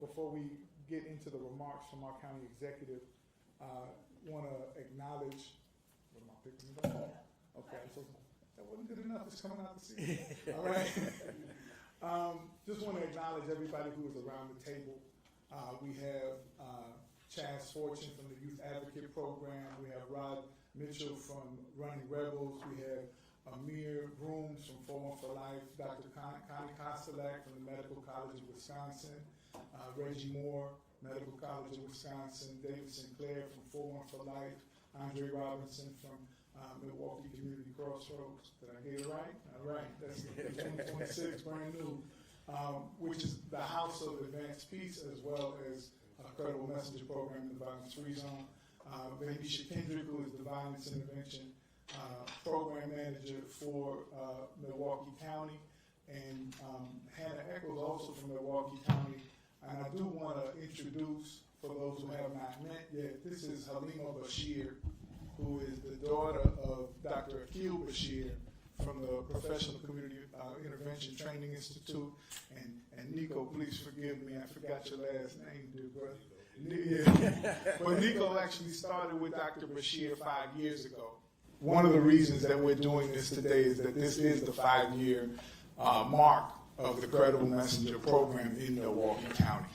Before we get into the remarks from our county executive, want to acknowledge, what am I picking it up? Okay, so that wasn't good enough. It's coming out the seat. All right. Just want to acknowledge everybody who is around the table. We have Chaz Fortune from the Youth Advocate Program. We have Rod Mitchell from Running Rebels. We have Amir Grooms from 41 for Life, Dr. Connie Kostelak from the Medical College of Wisconsin, Reggie Moore, Medical College of Wisconsin, David Sinclair from 41 for Life, Andre Robinson from Milwaukee Community Crossroads. Did I get it right? All right, that's 2026, brand new, which is the House of Advanced Peace, as well as a Credible Messenger Program in the Violence Free Zone. Vanisha Kendrick, who is the Violence Intervention Program Manager for Milwaukee County, and Hannah Echols, also from Milwaukee County. And I do want to introduce, for those who have not met yet, this is Halima Bashir, who is the daughter of Dr. Akil Bashir from the Professional Community Intervention Training Institute. And Nico, please forgive me, I forgot your last name, dear brother. Yeah. But Nico actually started with Dr. Bashir 5 years ago. One of the reasons that we're doing this today is that this is the 5-year mark of the Credible Messenger Program in Milwaukee County.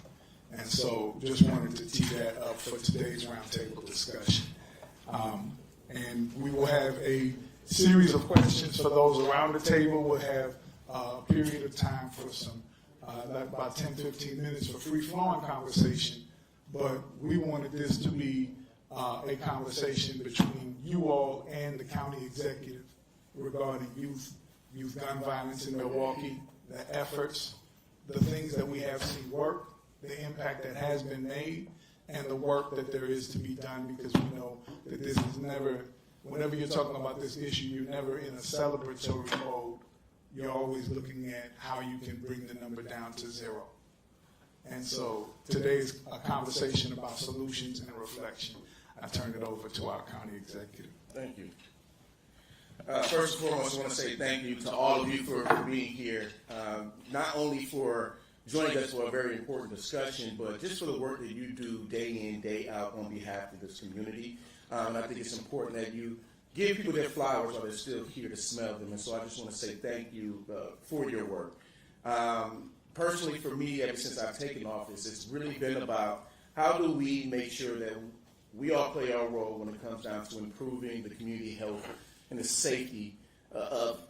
And so just wanted to tee that up for today's roundtable discussion. And we will have a series of questions for those around the table. We'll have a period of time for some, like about 10, 15 minutes for free-flowing conversation. But we wanted this to be a conversation between you all and the county executive regarding youth gun violence in Milwaukee, the efforts, the things that we have seen work, the impact that has been made, and the work that there is to be done, because we know that this is never, whenever you're talking about this issue, you're never in a celebratory mode. You're always looking at how you can bring the number down to zero. And so today's a conversation about solutions and reflection. I turn it over to our county executive. Thank you. First and foremost, I want to say thank you to all of you for being here, not only for joining us for a very important discussion, but just for the work that you do day in, day out on behalf of this community. And I think it's important that you give people their flowers while they're still here to smell them. And so I just want to say thank you for your work. Personally, for me, ever since I've taken office, it's really been about how do we make sure that we all play our role when it comes down to improving the community health and the safety of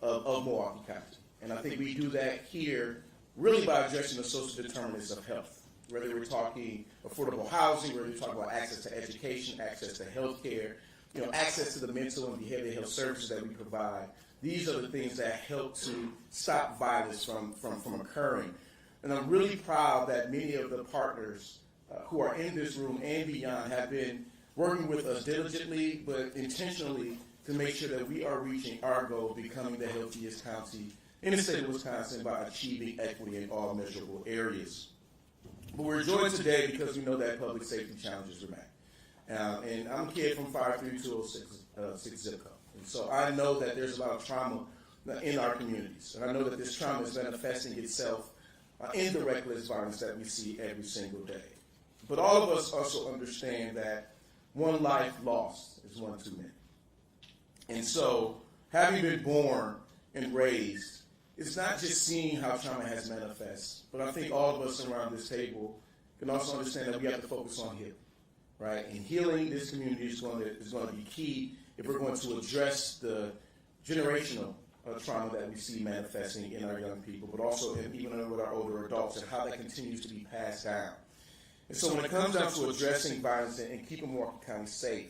Milwaukee County. And I think we do that here really by addressing the social determinants of health, whether we're talking affordable housing, whether we're talking about access to education, access to health care, access to the mental and behavioral health services that we provide. These are the things that help to stop violence from occurring. And I'm really proud that many of the partners who are in this room and beyond have been working with us diligently but intentionally to make sure that we are reaching our goal of becoming the healthiest county in the state of Wisconsin by achieving equity in all measurable areas. But we're joined today because we know that public safety challenges remain. And I'm a kid from 53206 zip code. And so I know that there's a lot of trauma in our communities. And I know that this trauma is manifesting itself in the reckless violence that we see every single day. But all of us also understand that one life lost is one too many. And so, having been born and raised, it's not just seeing how trauma has manifested, but I think all of us around this table can also understand that we have to focus on healing, right? And healing this community is going to be key if we're going to address the generational trauma that we see manifesting in our young people, but also even with our older adults, and how that continues to be passed down. And so when it comes down to addressing violence and keeping Milwaukee County safe,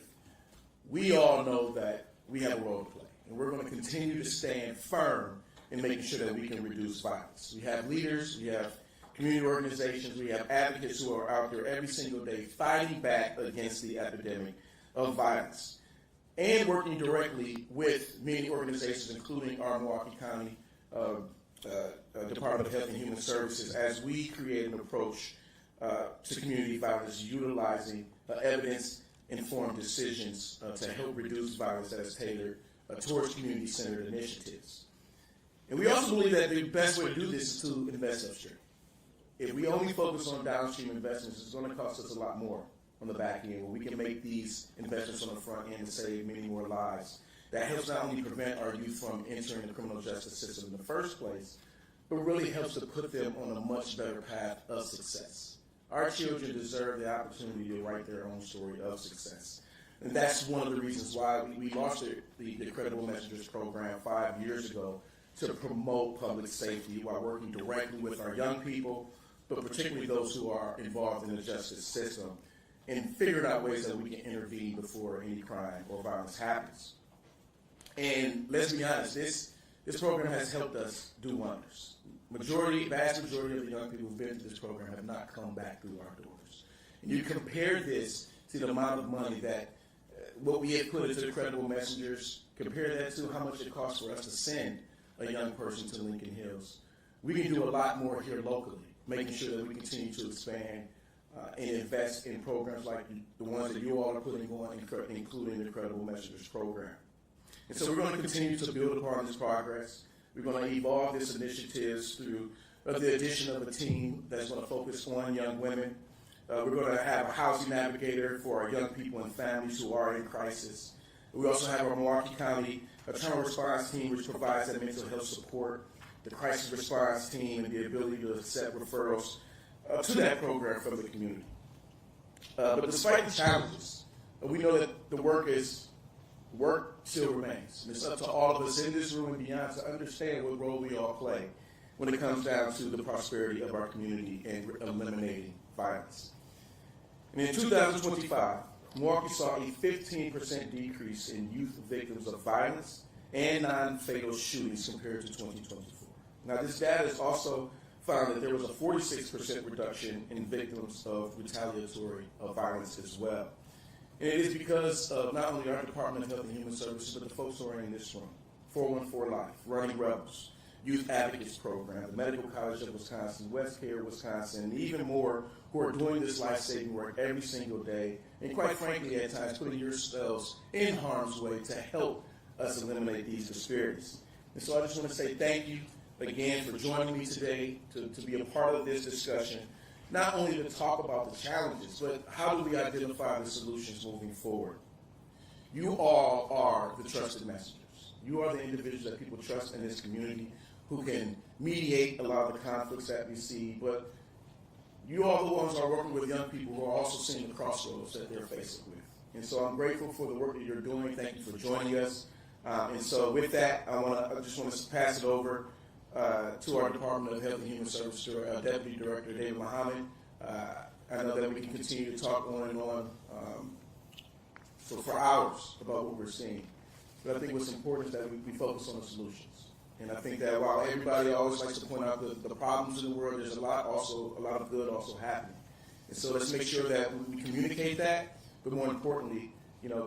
we all know that we have a role to play. And we're going to continue to stand firm in making sure that we can reduce violence. We have leaders, we have community organizations, we have advocates who are out there every single day fighting back against the epidemic of violence. And working directly with many organizations, including our Milwaukee County Department of Health and Human Services, as we create an approach to community violence utilizing evidence-informed decisions to help reduce violence that is tailored towards community-centered initiatives. And we also believe that the best way to do this is to invest upstream. if we only focus on downstream investments, it's going to cost us a lot more on the back end, where we can make these investments on the front end and save many more lives. That helps not only prevent our youth from entering the criminal justice system in the first place, but really helps to put them on a much better path of success. Our children deserve the opportunity to write their own story of success. And that's one of the reasons why we launched the Credible Messengers program 5 years ago, to promote public safety while working directly with our young people, but particularly those who are involved in the justice system, and figuring out ways that we can intervene before any crime or violence happens. And let's be honest, this program has helped us do wonders. Vast majority of the young people who've been through this program have not come back through our doors. And you compare this to the amount of money that what we have put into Credible Messengers, compare that to how much it costs for us to send a young person to Lincoln Hills. We can do a lot more here locally, making sure that we continue to expand and invest in programs like the ones that you all are putting on, including the Credible Messengers program. And so we're going to continue to build upon this progress. We're going to evolve these initiatives through the addition of a team that's going to focus on young women. We're going to have a housing navigator for our young people and families who are in crisis. We also have our Milwaukee County trauma response team, which provides that mental health support, the crisis response team, and the ability to accept referrals to that program from the community. But despite the challenges, we know that the work still remains. And it's up to all of us in this room and beyond to understand what role we all play when it comes down to the prosperity of our community and eliminating violence. And in 2025, Milwaukee saw a 15% decrease in youth victims of violence and non-fatal shootings compared to 2024. Now, this data has also found that there was a 46% reduction in victims of retaliatory violence as well. And it is because of not only our Department of Health and Human Services, but the folks who are in this room, 414 Life, Running Rebels, Youth Advocates Program, the Medical College of Wisconsin, West Care, Wisconsin, and even more who are doing this life-saving work every single day, and quite frankly, at times, putting yourselves in harm's way to help us eliminate these disparities. And so I just want to say thank you again for joining me today to be a part of this discussion, not only to talk about the challenges, but how do we identify the solutions moving forward. You all are the trusted messengers. You are the individuals that people trust in this community who can mediate a lot of the conflicts that we see, but you are the ones who are working with young people who are also seeing the crossroads that they're facing with. And so I'm grateful for the work that you're doing. Thank you for joining us. And so with that, I just want to pass it over to our Department of Health and Human Services, Deputy Director David Muhammad. I know that we can continue to talk on and on for hours about what we're seeing. But I think what's important is that we focus on the solutions. And I think that while everybody always likes to point out the problems in the world, there's a lot of good also happening. And so let's make sure that we communicate that, but more importantly,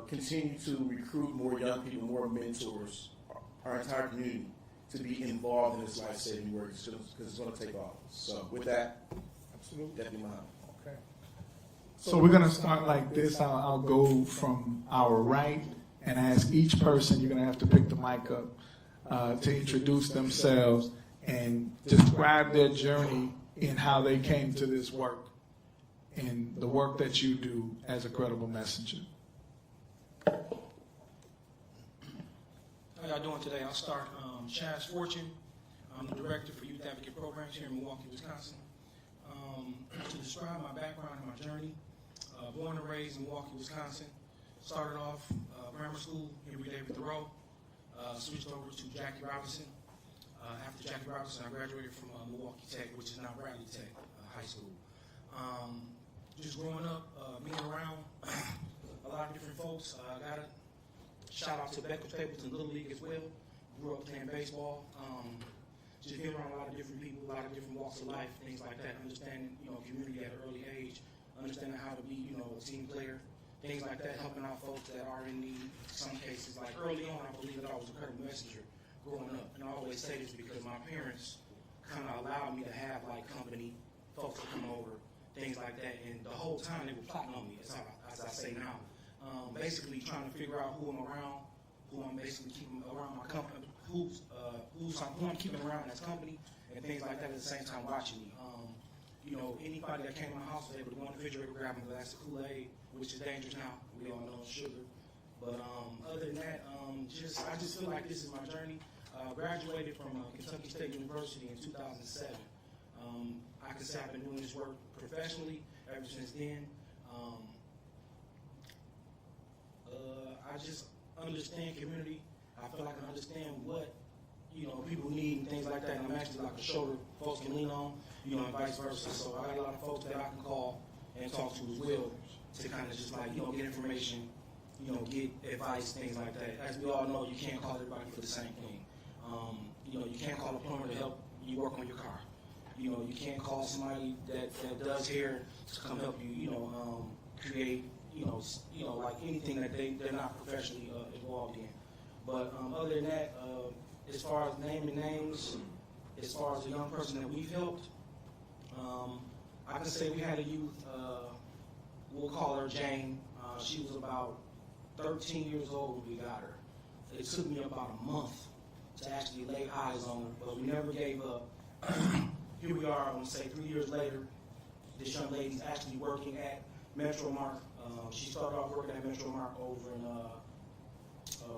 continue to recruit more young people, more mentors, our entire community, to be involved in this life-saving work, because it's going to take all of us. So with that, absolutely, Deputy Muhammad. Okay. So we're going to start like this. I'll go from our right and ask each person, you're going to have to pick the mic up, to introduce themselves and describe their journey in how they came to this work and the work that you do as a credible messenger. How y'all doing today? I'll start. Chaz Fortune. I'm the Director for Youth Advocate Programs here in Milwaukee, Wisconsin. To describe my background and my journey, born and raised in Milwaukee, Wisconsin. Started off grammar school, Henry David Thoreau. Switched over to Jackie Robinson. After Jackie Robinson, I graduated from Milwaukee Tech, which is now Bradley Tech High School. Just growing up, being around a lot of different folks. I got a shout out to Beckles Stapleton Little League as well. Grew up playing baseball. Just being around a lot of different people, a lot of different walks of life, things like that. Understanding, community at an early age. Understanding how to be, a team player. Things like that, helping out folks that are in need. Some cases, like early on, I believe that I was a credible messenger growing up. And I always say this because my parents kind of allowed me to have like company, folks that come over, things like that. And the whole time they were plotting on me, as I say now. Basically trying to figure out who I'm around, who I'm basically keeping around my company, who I'm keeping around as company, and things like that at the same time watching me. You know, anybody that came in my house was able to go in the refrigerator, grab a glass of Kool-Aid, which is dangerous now. We all know it's sugar. But other than that, I just feel like this is my journey. Graduated from Kentucky State University in 2007. I can say I've been doing this work professionally ever since then. I just understand community. I feel like I understand what, you know, people need and things like that. And I'm actually like a shoulder folks can lean on, you know, and vice versa. So I got a lot of folks that I can call and talk to as well to kind of just like, you know, get information, you know, get advice, things like that. As we all know, you can't call everybody for the same thing. You know, you can't call a plumber to help you work on your car. You know, you can't call somebody that does hair to come help you, you know, create, you know, like anything that they're not professionally involved in. But other than that, as far as naming names, as far as the young person that we've helped, I can say we had a youth, we'll call her Jane. She was about 13 years old when we got her. It took me about a month to actually lay eyes on her, but we never gave up. Here we are, I'm going to say 3 years later, this young lady's actually working at Metro Mark. She started off working at Metro Mark over in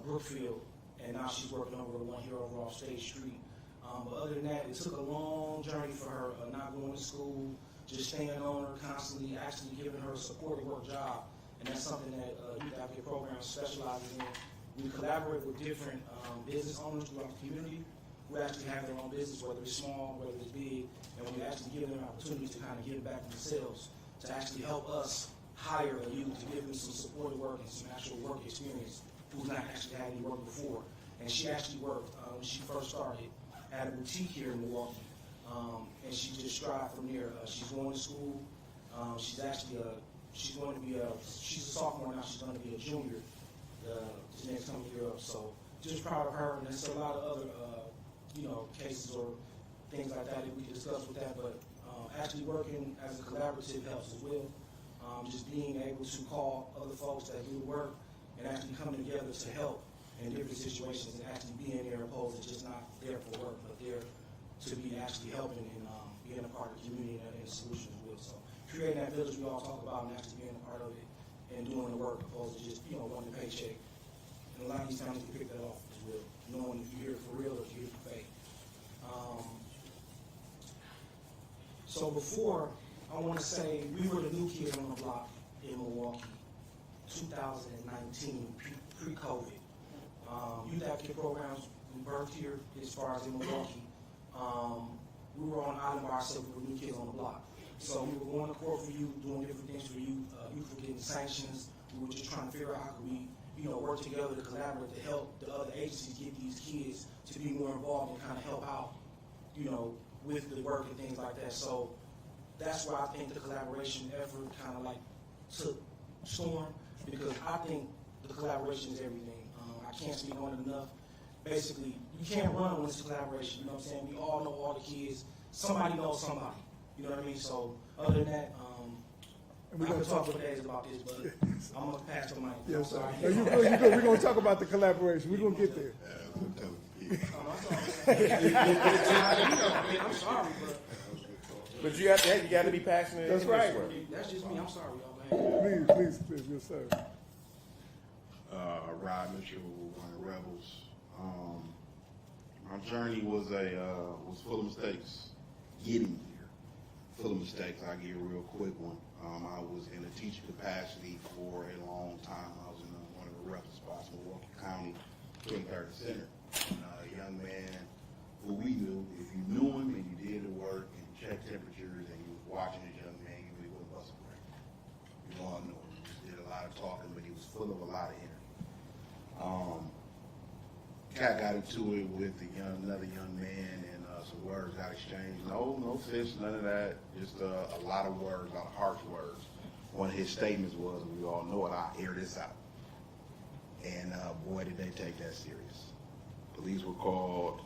Brookfield, and now she's working over the one here over off State Street. But other than that, it took a long journey for her, not going to school, just staying on her constantly, actually giving her a supportive work job. And that's something that Youth Advocate Program specializes in. We collaborate with different business owners throughout the community who actually have their own business, whether it's small, whether it's big, and we actually give them opportunities to kind of give back to themselves, to actually help us hire a youth to give them some supportive work and some actual work experience who's not actually had any work before. And she actually worked, when she first started, at a boutique here in Milwaukee, and she just strived from there. She's going to school. She's actually she's a sophomore now. She's going to be a junior this next coming year up. So just proud of her. And there's a lot of other you know, cases or things like that we can discuss with that. But actually working as a collaborative helps as well. Just being able to call other folks that do work and actually coming together to help in different situations and actually being there opposed to just not there for work, but there to be actually helping and being a part of the community and the solution as well. So creating that village we all talk about and actually being a part of it and doing the work opposed to just, you know, wanting a paycheck. And a lot of these families can pick that off as well, knowing if you're here for real or if you're here for fake. So before, I want to say we were the new kids on the block in Milwaukee, 2019, pre-COVID. Youth Advocate programs we birthed here as far as in Milwaukee. We were on an island by ourselves, we were new kids on the block. So we were going to court for youth, doing different things for youth. Youth were getting sanctions. We were just trying to figure out how could we, you know, work together to collaborate to help the other agencies get these kids to be more involved and kind of help out, you know, with the work and things like that. So that's why I think the collaboration effort kind of like took storm, because I think the collaboration is everything. I can't speak on it enough. Basically, you can't run when it's a collaboration. You know what I'm saying? We all know all the kids. Somebody knows somebody. You know what I mean? So other than that, I could talk for days about this, but I'm going to pass the mic. Yes, sir. No, you good. We're going to talk about the collaboration. We're going to get there. I'm sorry, But you got to be passionate. That's right. That's just me. I'm sorry, y'all, man. Please, yes, sir. Rod Mitchell, one of the Rebels. My journey was full of mistakes. Getting here, full of mistakes. I'll give you a real quick one. I was in a teaching capacity for a long time. I was in one of the roughest spots in Milwaukee County, 23rd Center. A young man who we knew, if you knew him and you did the work and checked temperatures and you was watching this young man, you really wouldn't bust a break. You all knew him. He just did a lot of talking, but he was full of a lot of energy. Cat got into it with another young man, and some words got exchanged. No fists, none of that. Just a lot of words, a lot of harsh words. One of his statements was, and we all know it, I'll air this out. And boy, did they take that serious. Police were called.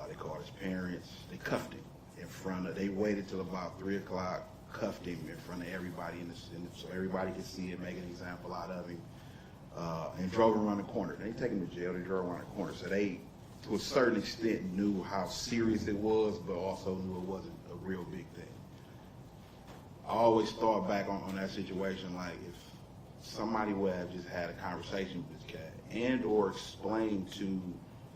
They called his parents. They cuffed him in front of. They waited till about 3 o'clock, cuffed him in front of everybody so everybody could see it, make an example out of him. And drove around the corner. They didn't take him to jail, they drove around the corner. So they, to a certain extent, knew how serious it was, but also knew it wasn't a real big thing. I always thought back on that situation, like if somebody would have just had a conversation with this cat and or explained to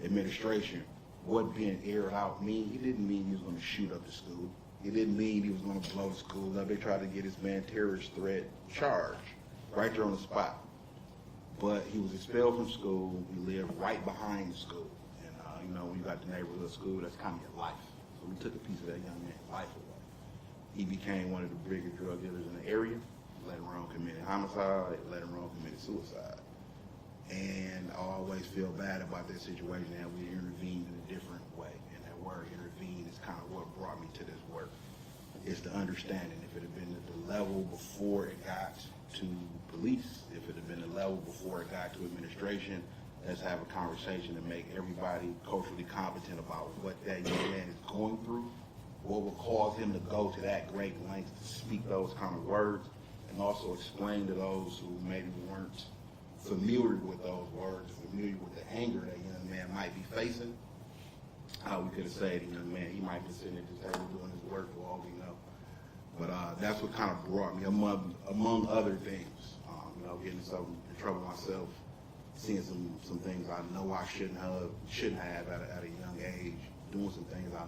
administration what being aired out mean. He didn't mean he was going to shoot up the school. He didn't mean he was going to blow the school up. They tried to get this man terrorist threat charge right there on the spot. But he was expelled from school. He lived right behind the school. And, when you got the neighborhood school, that's kind of your life. So we took a piece of that young man's life away. He became one of the bigger drug dealers in the area. Later on committed homicide. Later on committed suicide. And I always feel bad about that situation, and we intervened in a different way. And that word intervene is kind of what brought me to this work. It's the understanding. If it had been at the level before it got to police, if it had been the level before it got to administration, let's have a conversation to make everybody culturally competent about what that young man is going through, what will cause him to go to that great length to speak those kind of words, and also explain to those who maybe weren't familiar with those words, familiar with the anger that young man might be facing, how we could have said to the young man, he might be sitting at this table doing his work for all we know. But that's what kind of brought me, among other things, getting in trouble myself, seeing some things I know I shouldn't have at a young age, doing some things I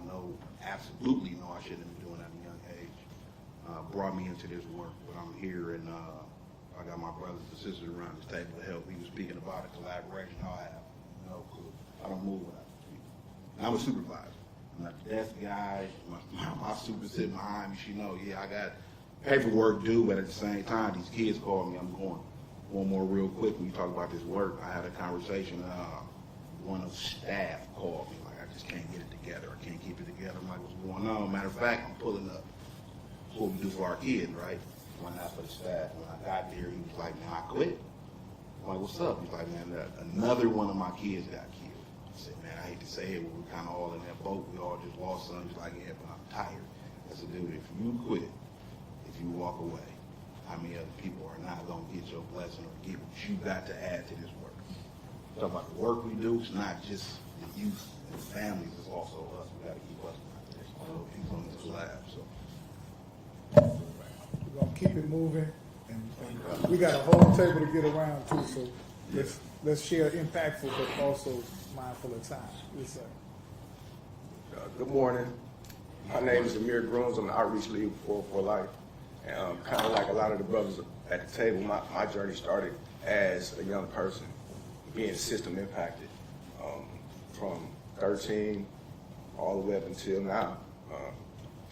absolutely know I shouldn't be doing at a young age, brought me into this work. But I'm here, and I got my brothers and sisters around this table to help. We were speaking about a collaboration I'll have. I don't move without people. And I'm a supervisor. I'm not the desk guy. My super sitting behind me. She knows, I got paperwork due, but at the same time, these kids call me, I'm going. One more real quick, when you talk about this work, I had a conversation, one of the staff called me, like, I just can't get it together. I can't keep it together. I'm like, what's going on? Matter of fact, I'm pulling up. That's what we do for our kids, right? One out for the staff. When I got there, he was like, man, I quit. I'm like, what's up? He's like, man, another one of my kids got killed. I said, man, I hate to say it, but we're kind of all in that boat. We all just lost something. He's like, yeah, but I'm tired. I said, dude, if you quit, if you walk away, how many other people are not going to get your blessing or get what you got to add to this work? Talk about the work we do. It's not just the youth and families. It's also us. We got to keep us out there. So he's on this lab. So We're going to keep it moving. And we got a whole table to get around, too. So let's share impactful, but also mindful of time. Yes, sir. Good morning. My name is Amir Grooms. I'm the outreach lead for Life. And kind of like a lot of the brothers at the table, my journey started as a young person, being system impacted from 13 all the way up until now,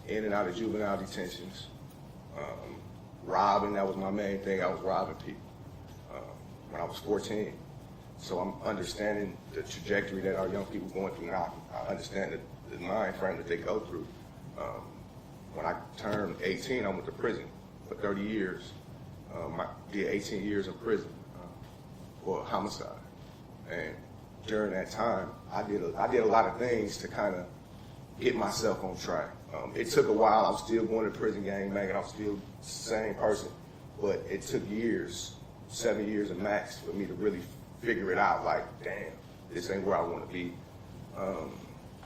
in and out of juvenile detentions, robbing. That was my main thing. I was robbing people when I was 14. So I'm understanding the trajectory that our young people are going through now. I understand the mind frame that they go through. When I turned 18, I went to prison for 30 years. I did 18 years in prison for homicide. And during that time, I did a lot of things to kind of get myself on track. It took a while. I was still going to prison gang banging. I was still the same person. But it took years, 7 years at max, for me to really figure it out. Like, damn, this ain't where I want to be.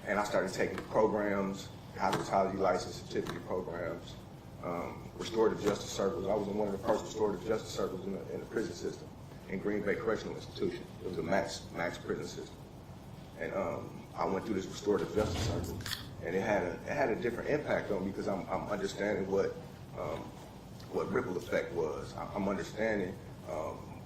And I started taking programs, hospitality license certificate programs, restorative justice circles. I was in one of the first restorative justice circles in the prison system in Green Bay Correctional Institution. It was a max prison system. And I went through this restorative justice circle, and it had a different impact on me because I'm understanding what ripple effect was. I'm understanding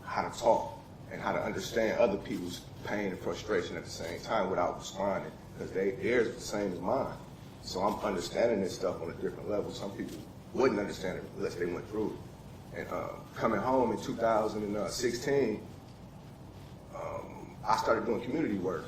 how to talk and how to understand other people's pain and frustration at the same time without responding, because theirs is the same as mine. So I'm understanding this stuff on a different level. Some people wouldn't understand it unless they went through it. And coming home in 2016, I started doing community work,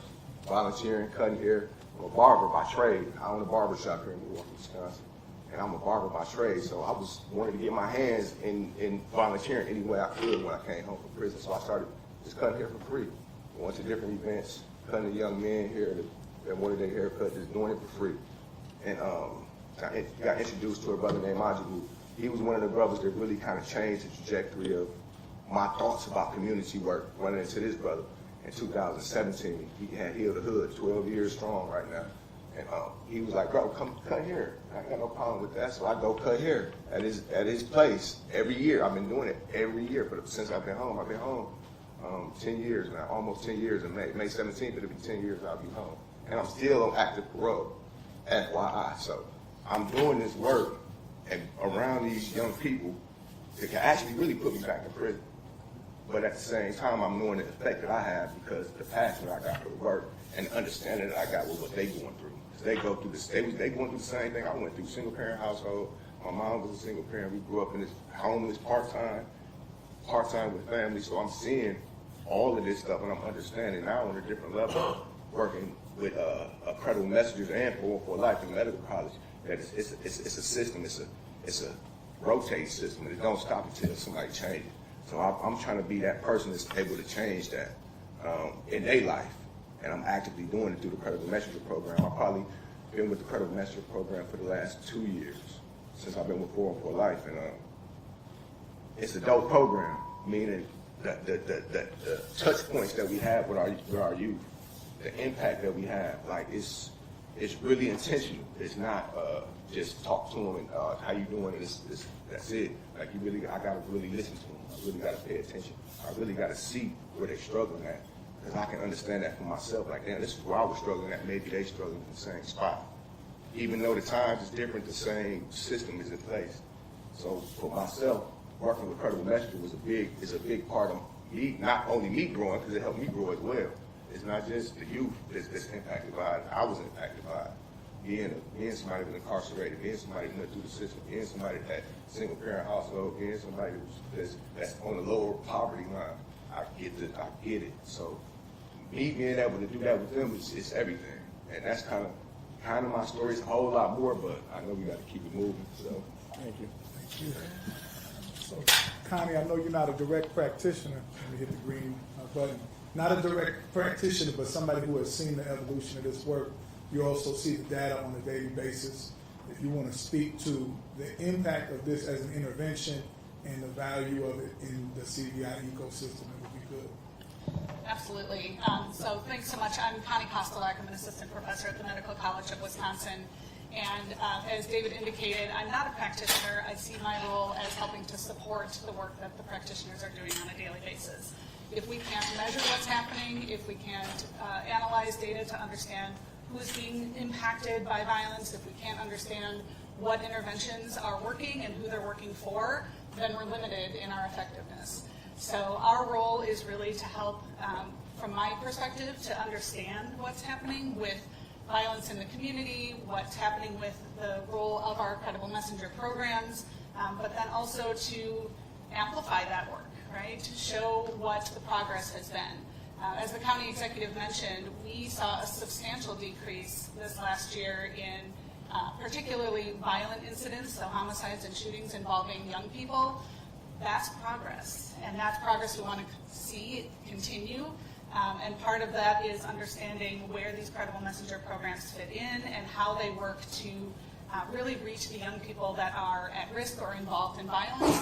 volunteering, cutting hair. I'm a barber by trade. I own a barber shop here in Milwaukee, Wisconsin. And I'm a barber by trade, so I was wanting to get my hands in volunteering any way I could when I came home from prison. So I started just cutting hair for free. Going to different events, cutting the young men here that wanted their haircut, just doing it for free. And I got introduced to a brother named Majibu. He was one of the brothers that really kind of changed the trajectory of my thoughts about community work, running into this brother. In 2017, he had Heal the Hood, 12 years strong right now. And he was like, bro, come cut here. I got no problem with that. So I go cut here at his place every year. I've been doing it every year, but since I've been home 10 years now, almost 10 years. In May 17th, it'll be 10 years I'll be home. And I'm still on active parole, FYI. So I'm doing this work and around these young people that can actually really put me back in prison. But at the same time, I'm knowing the effect that I have because the passion I got for the work and the understanding that I got with what they going through. They go through this. They going through the same thing I went through. Single parent household. My mom was a single parent. We grew up in this homeless, part time with family. So I'm seeing all of this stuff, and I'm understanding now on a different level, working with credible messengers and for life in medical college. That it's a system. It's a rotating system. It don't stop until somebody changes. So I'm trying to be that person that's able to change that in their life. And I'm actively doing it through the Credible Messenger program. I've probably been with the Credible Messenger program for the last 2 years since I've been with 4 for Life. And it's a dope program, meaning the touch points that we have with our youth, the impact that we have, like it's really intentional. It's not just talk to them and how you doing, that's it. Like I gotta really listen to them. I really gotta pay attention. I really gotta see where they're struggling at. Because I can understand that for myself. Like, damn, this is where I was struggling at. Maybe they struggling in the same spot. Even though the times is different, the same system is in place. So for myself, working with Credible Messenger is a big part of me, not only me growing, because it helped me grow as well. It's not just the youth that's impacted by it. I was impacted by it. Being somebody who's incarcerated, being somebody who went through the system, being somebody that single parent household, being somebody that's on the lower poverty line. I get it. So me being able to do that with them is everything. And that's kind of my story. It's a whole lot more, but I know we got to keep it moving. So Thank you. Thank you. So, Connie, I know you're not a direct practitioner. Let me hit the green button. Not a direct practitioner, but somebody who has seen the evolution of this work. You also see the data on a daily basis. If you want to speak to the impact of this as an intervention and the value of it in the CVI ecosystem, it would be good. Absolutely. So thanks so much. I'm Connie Kostelak. I'm an assistant professor at the Medical College of Wisconsin. And as David indicated, I'm not a practitioner. I see my role as helping to support the work that the practitioners are doing on a daily basis. If we can't measure what's happening, if we can't analyze data to understand who's being impacted by violence, if we can't understand what interventions are working and who they're working for, then we're limited in our effectiveness. So our role is really to help, from my perspective, to understand what's happening with violence in the community, what's happening with the role of our Credible Messenger programs, but then also to amplify that work, right? To show what the progress has been. As the county executive mentioned, we saw a substantial decrease this last year in particularly violent incidents, so homicides and shootings involving young people. That's progress, and that's progress we want to see continue. And part of that is understanding where these Credible Messenger programs fit in and how they work to really reach the young people that are at risk or involved in violence.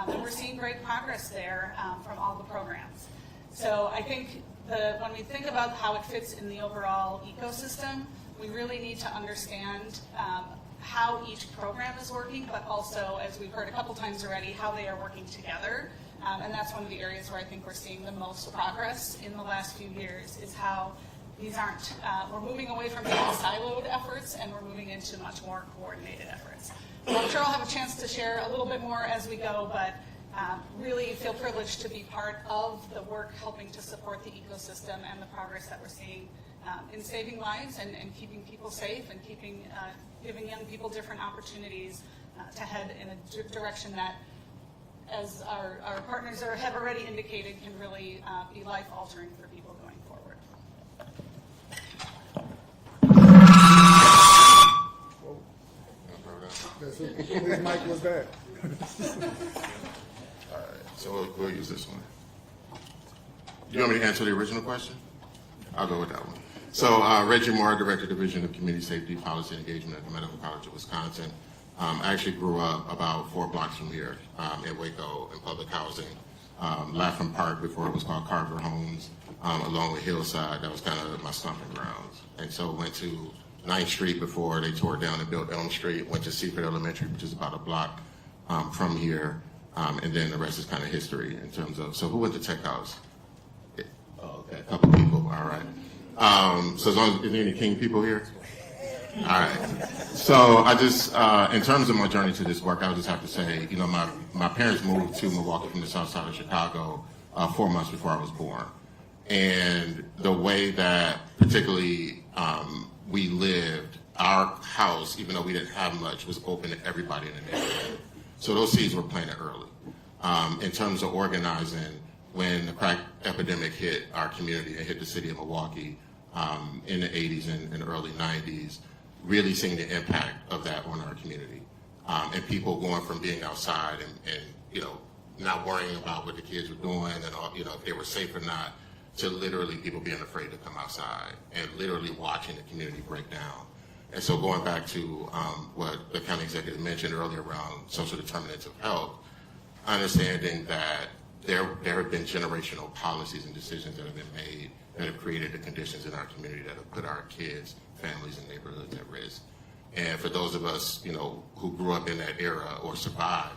And we're seeing great progress there from all the programs. So I think when we think about how it fits in the overall ecosystem, we really need to understand how each program is working, but also, as we've heard a couple times already, how they are working together. And that's one of the areas where I think we're seeing the most progress in the last few years, is how these aren't, we're moving away from being siloed efforts and we're moving into much more coordinated efforts. So I'm sure I'll have a chance to share a little bit more as we go, but really feel privileged to be part of the work helping to support the ecosystem and the progress that we're seeing in saving lives and keeping people safe and giving young people different opportunities to head in a direction that, as our partners have already indicated, can really be life-altering for people going forward. Whose mic was that? All right, so we'll use this one. Do you want me to answer the original question? I'll go with that one. So Reggie Moore, Director, Division of Community Safety, Policy and Engagement at the Medical College of Wisconsin. I actually grew up about 4 blocks from here in Waco in public housing. Lapham Park, before it was called Carver Homes, along with Hillside. That was kind of my stomping grounds. And so went to 9th Street before they tore it down and built Elm Street. Went to Seaford Elementary, which is about a block from here, and then the rest is kind of history in terms of. So who went to Tech House? Oh, okay, a couple people. All right. So as long as is there any King people here? All right. So I just, in terms of my journey to this work, I would just have to say, you know, my parents moved to Milwaukee from the south side of Chicago 4 months before I was born. And the way that particularly we lived, our house, even though we didn't have much, was open to everybody in the neighborhood. So those seeds were planted early. In terms of organizing, when the crack epidemic hit our community and hit the city of Milwaukee in the 80s and early 90s, really seeing the impact of that on our community. And people going from being outside and you know, not worrying about what the kids were doing and all, you know, if they were safe or not, to literally people being afraid to come outside and literally watching the community break down. And so going back to what the county executive mentioned earlier around social determinants of health, understanding that there have been generational policies and decisions that have been made that have created the conditions in our community that have put our kids, families, and neighborhoods at risk. And for those of us, you know, who grew up in that era or survived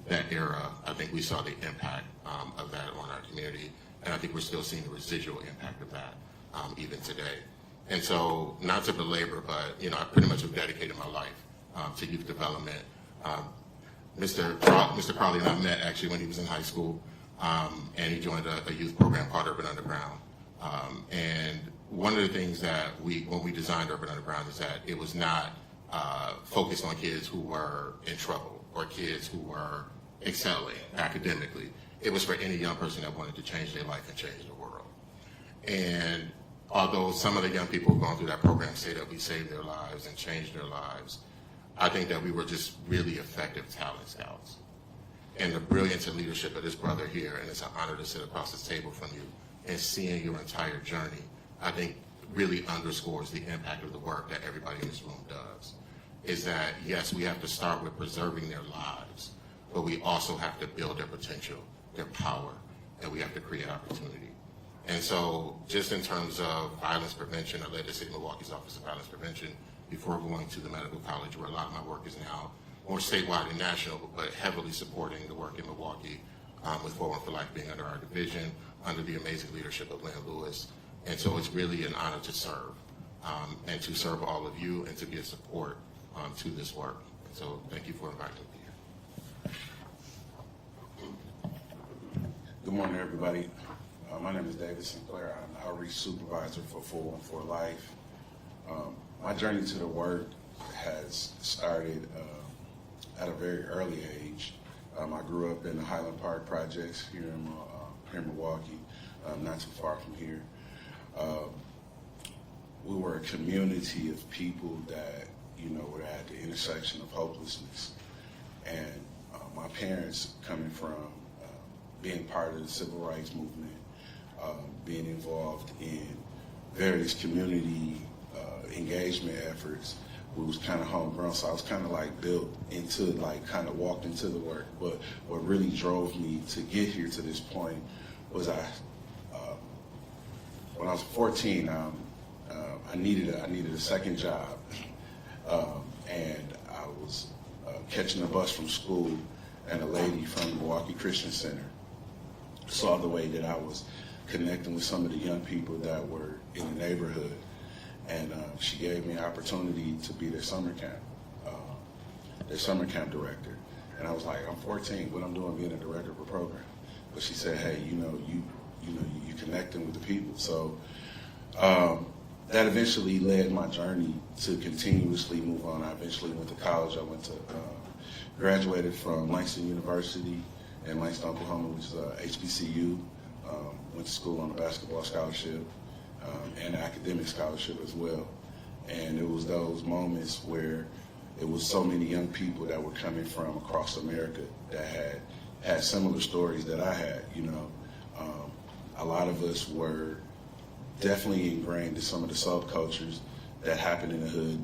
that era, I think we saw the impact of that on our community. And I think we're still seeing the residual impact of that even today. And so, not to belabor, but, you know, I pretty much have dedicated my life to youth development. Mr. Crowley and I met actually when he was in high school, and he joined a youth program called Urban Underground. And one of the things that when we designed Urban Underground is that it was not focused on kids who were in trouble or kids who were excelling academically. It was for any young person that wanted to change their life and change the world. And although some of the young people who've gone through that program say that we saved their lives and changed their lives, I think that we were just really effective talent scouts. And the brilliance and leadership of this brother here, and it's an honor to sit across the table from you and seeing your entire journey, I think really underscores the impact of the work that everybody in this room does. Is that, yes, we have to start with preserving their lives, but we also have to build their potential, their power, and we have to create opportunity. And so just in terms of violence prevention, I led the City of Milwaukee's Office of Violence Prevention before going to the medical college, where a lot of my work is now more statewide and national, but heavily supporting the work in Milwaukee with 4-1 for Life being under our division, under the amazing leadership of Lynn Lewis. And so it's really an honor to serve, and to serve all of you and to give support to this work. So thank you for inviting me here. Good morning, everybody. My name is David Sinclair. I'm the outreach supervisor for 4-1 for Life. My journey to the work has started at a very early age. I grew up in the Highland Park projects here in Milwaukee, not too far from here. We were a community of people that, you know, were at the intersection of hopelessness. And my parents, coming from being part of the civil rights movement, being involved in various community engagement efforts, we was kind of homegrown, so I was kind of like built into, like kind of walked into the work. But what really drove me to get here to this point was when I was 14, I needed a second job, and I was catching a bus from school, and a lady from the Milwaukee Christian Center saw the way that I was connecting with some of the young people that were in the neighborhood, and she gave me an opportunity to be their summer camp director. And I was like, I'm 14, what I'm doing being a director of a program? But she said, hey, you connecting with the people. So that eventually led my journey to continuously move on. I eventually went to college. I went to graduated from Langston University in Langston, Oklahoma, which is a HBCU. Went to school on a basketball scholarship and an academic scholarship as well. And it was those moments where it was so many young people that were coming from across America that had similar stories that I had. A lot of us were definitely ingrained in some of the subcultures that happened in the hood,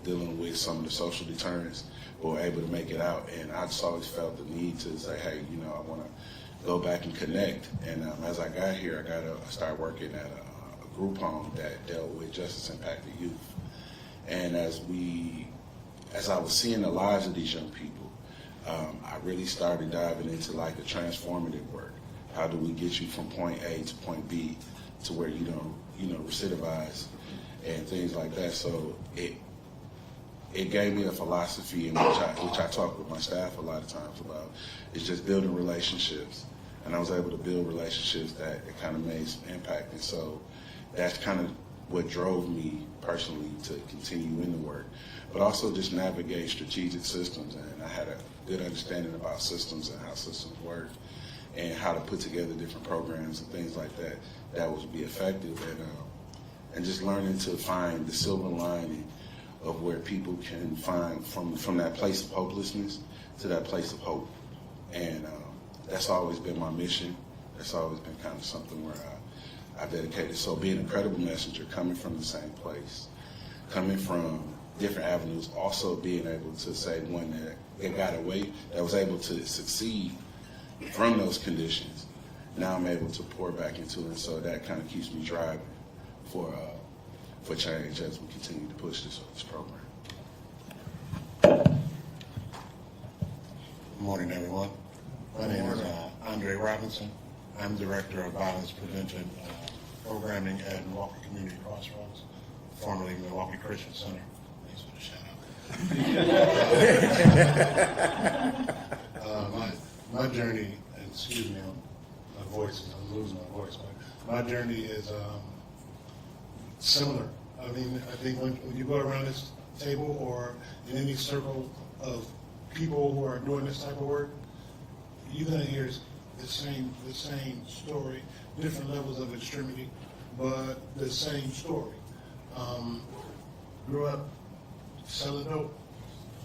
dealing with some of the social deterrents, but were able to make it out. And I just always felt the need to say, hey, I want to go back and connect. And as I got here, I started working at a group home that dealt with justice impacted youth. And as I was seeing the lives of these young people, I really started diving into like the transformative work. How do we get you from point A to point B to where you don't recidivize and things like that. So it gave me a philosophy in which I talk with my staff a lot of times about. It's just building relationships, and I was able to build relationships that it kind of made some impact. And so that's kind of what drove me personally to continue in the work, but also just navigate strategic systems. And I had a good understanding about systems and how systems work, and how to put together different programs and things like that that would be effective. And just learning to find the silver lining of where people can find from that place of hopelessness to that place of hope. And that's always been my mission. That's always been kind of something where I dedicated. So being a credible messenger, coming from the same place, coming from different avenues, also being able to say one that got away, that was able to succeed from those conditions. Now I'm able to pour back into it, so that kind of keeps me driving for change as we continue to push this program. Good morning, everyone. My name is Andre Robinson. I'm Director of Violence Prevention Programming at Milwaukee Community Crossroads, formerly Milwaukee Christian Center. Thanks for the shout out. My journey, and excuse me, my voice, I'm losing my voice, but my journey is similar. I mean, I think when you go around this table or in any circle of people who are doing this type of work, you're going to hear the same story, different levels of extremity, but the same story. Grew up selling dope,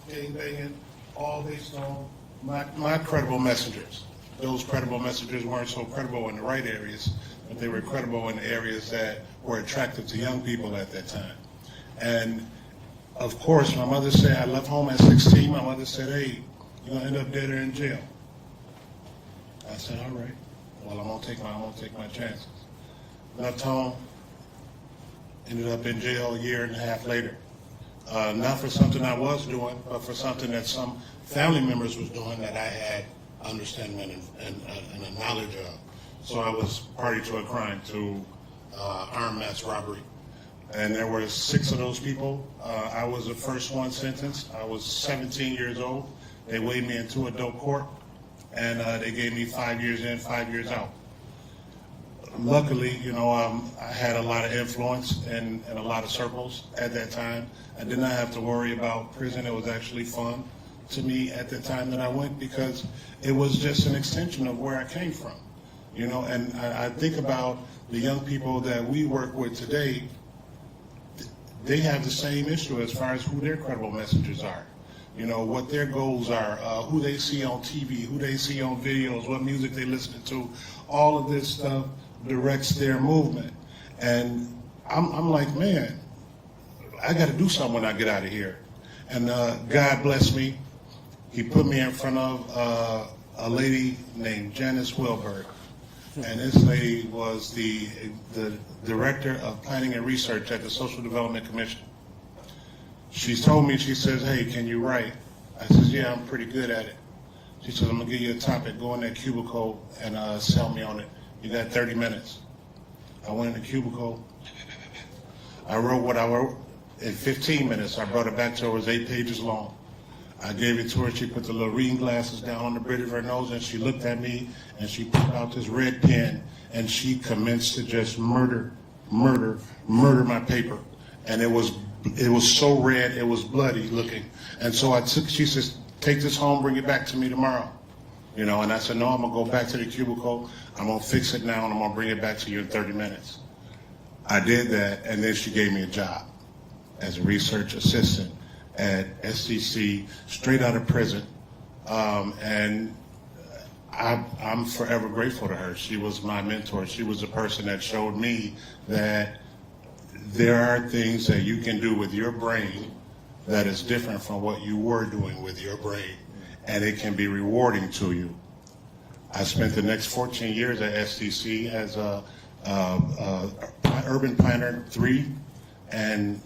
gang-banging, all based on my credible messengers. Those credible messengers weren't so credible in the right areas, but they were credible in the areas that were attractive to young people at that time. And of course, my mother said, I left home at 16. My mother said, hey, you're going to end up dead or in jail. I said, all right. Well, I'm going to take my chances. Left home, ended up in jail a year and a half later. Not for something I was doing, but for something that some family members was doing that I had understanding and a knowledge of. So I was party to a crime, to armed mass robbery. And there were 6 of those people. I was the first one sentenced. I was 17 years old. They weighed me into adult court, and they gave me 5 years in, 5 years out. Luckily, I had a lot of influence in a lot of circles at that time. I did not have to worry about prison. It was actually fun to me at the time that I went, because it was just an extension of where I came from. And I think about the young people that we work with today. They have the same issue as far as who their credible messengers are, what their goals are, who they see on TV, who they see on videos, what music they listen to. All of this stuff directs their movement. And I'm like, man, I got to do something when I get out of here. And God bless me. He put me in front of a lady named Janice Wilberg. And this lady was the Director of Planning and Research at the Social Development Commission. She told me, she says, hey, can you write? I says, yeah, I'm pretty good at it. She says, I'm going to give you a topic, go in that cubicle and sell me on it. You got 30 minutes. I went in the cubicle. I wrote what I wrote in 15 minutes. I brought it back to her. It was 8 pages long. I gave it to her. She put the little reading glasses down on the bridge of her nose, and she looked at me, and she pulled out this red pen, and she commenced to just murder my paper. And it was so red, it was bloody looking. And so she says, take this home, bring it back to me tomorrow. And I said, no, I'm going to go back to the cubicle. I'm going to fix it now, and I'm going to bring it back to you in 30 minutes. I did that, and then she gave me a job as a research assistant at SCC, straight out of prison. And I'm forever grateful to her. She was my mentor. She was the person that showed me that there are things that you can do with your brain that is different from what you were doing with your brain, and it can be rewarding to you. I spent the next 14 years at SCC as a Urban Planner 3, and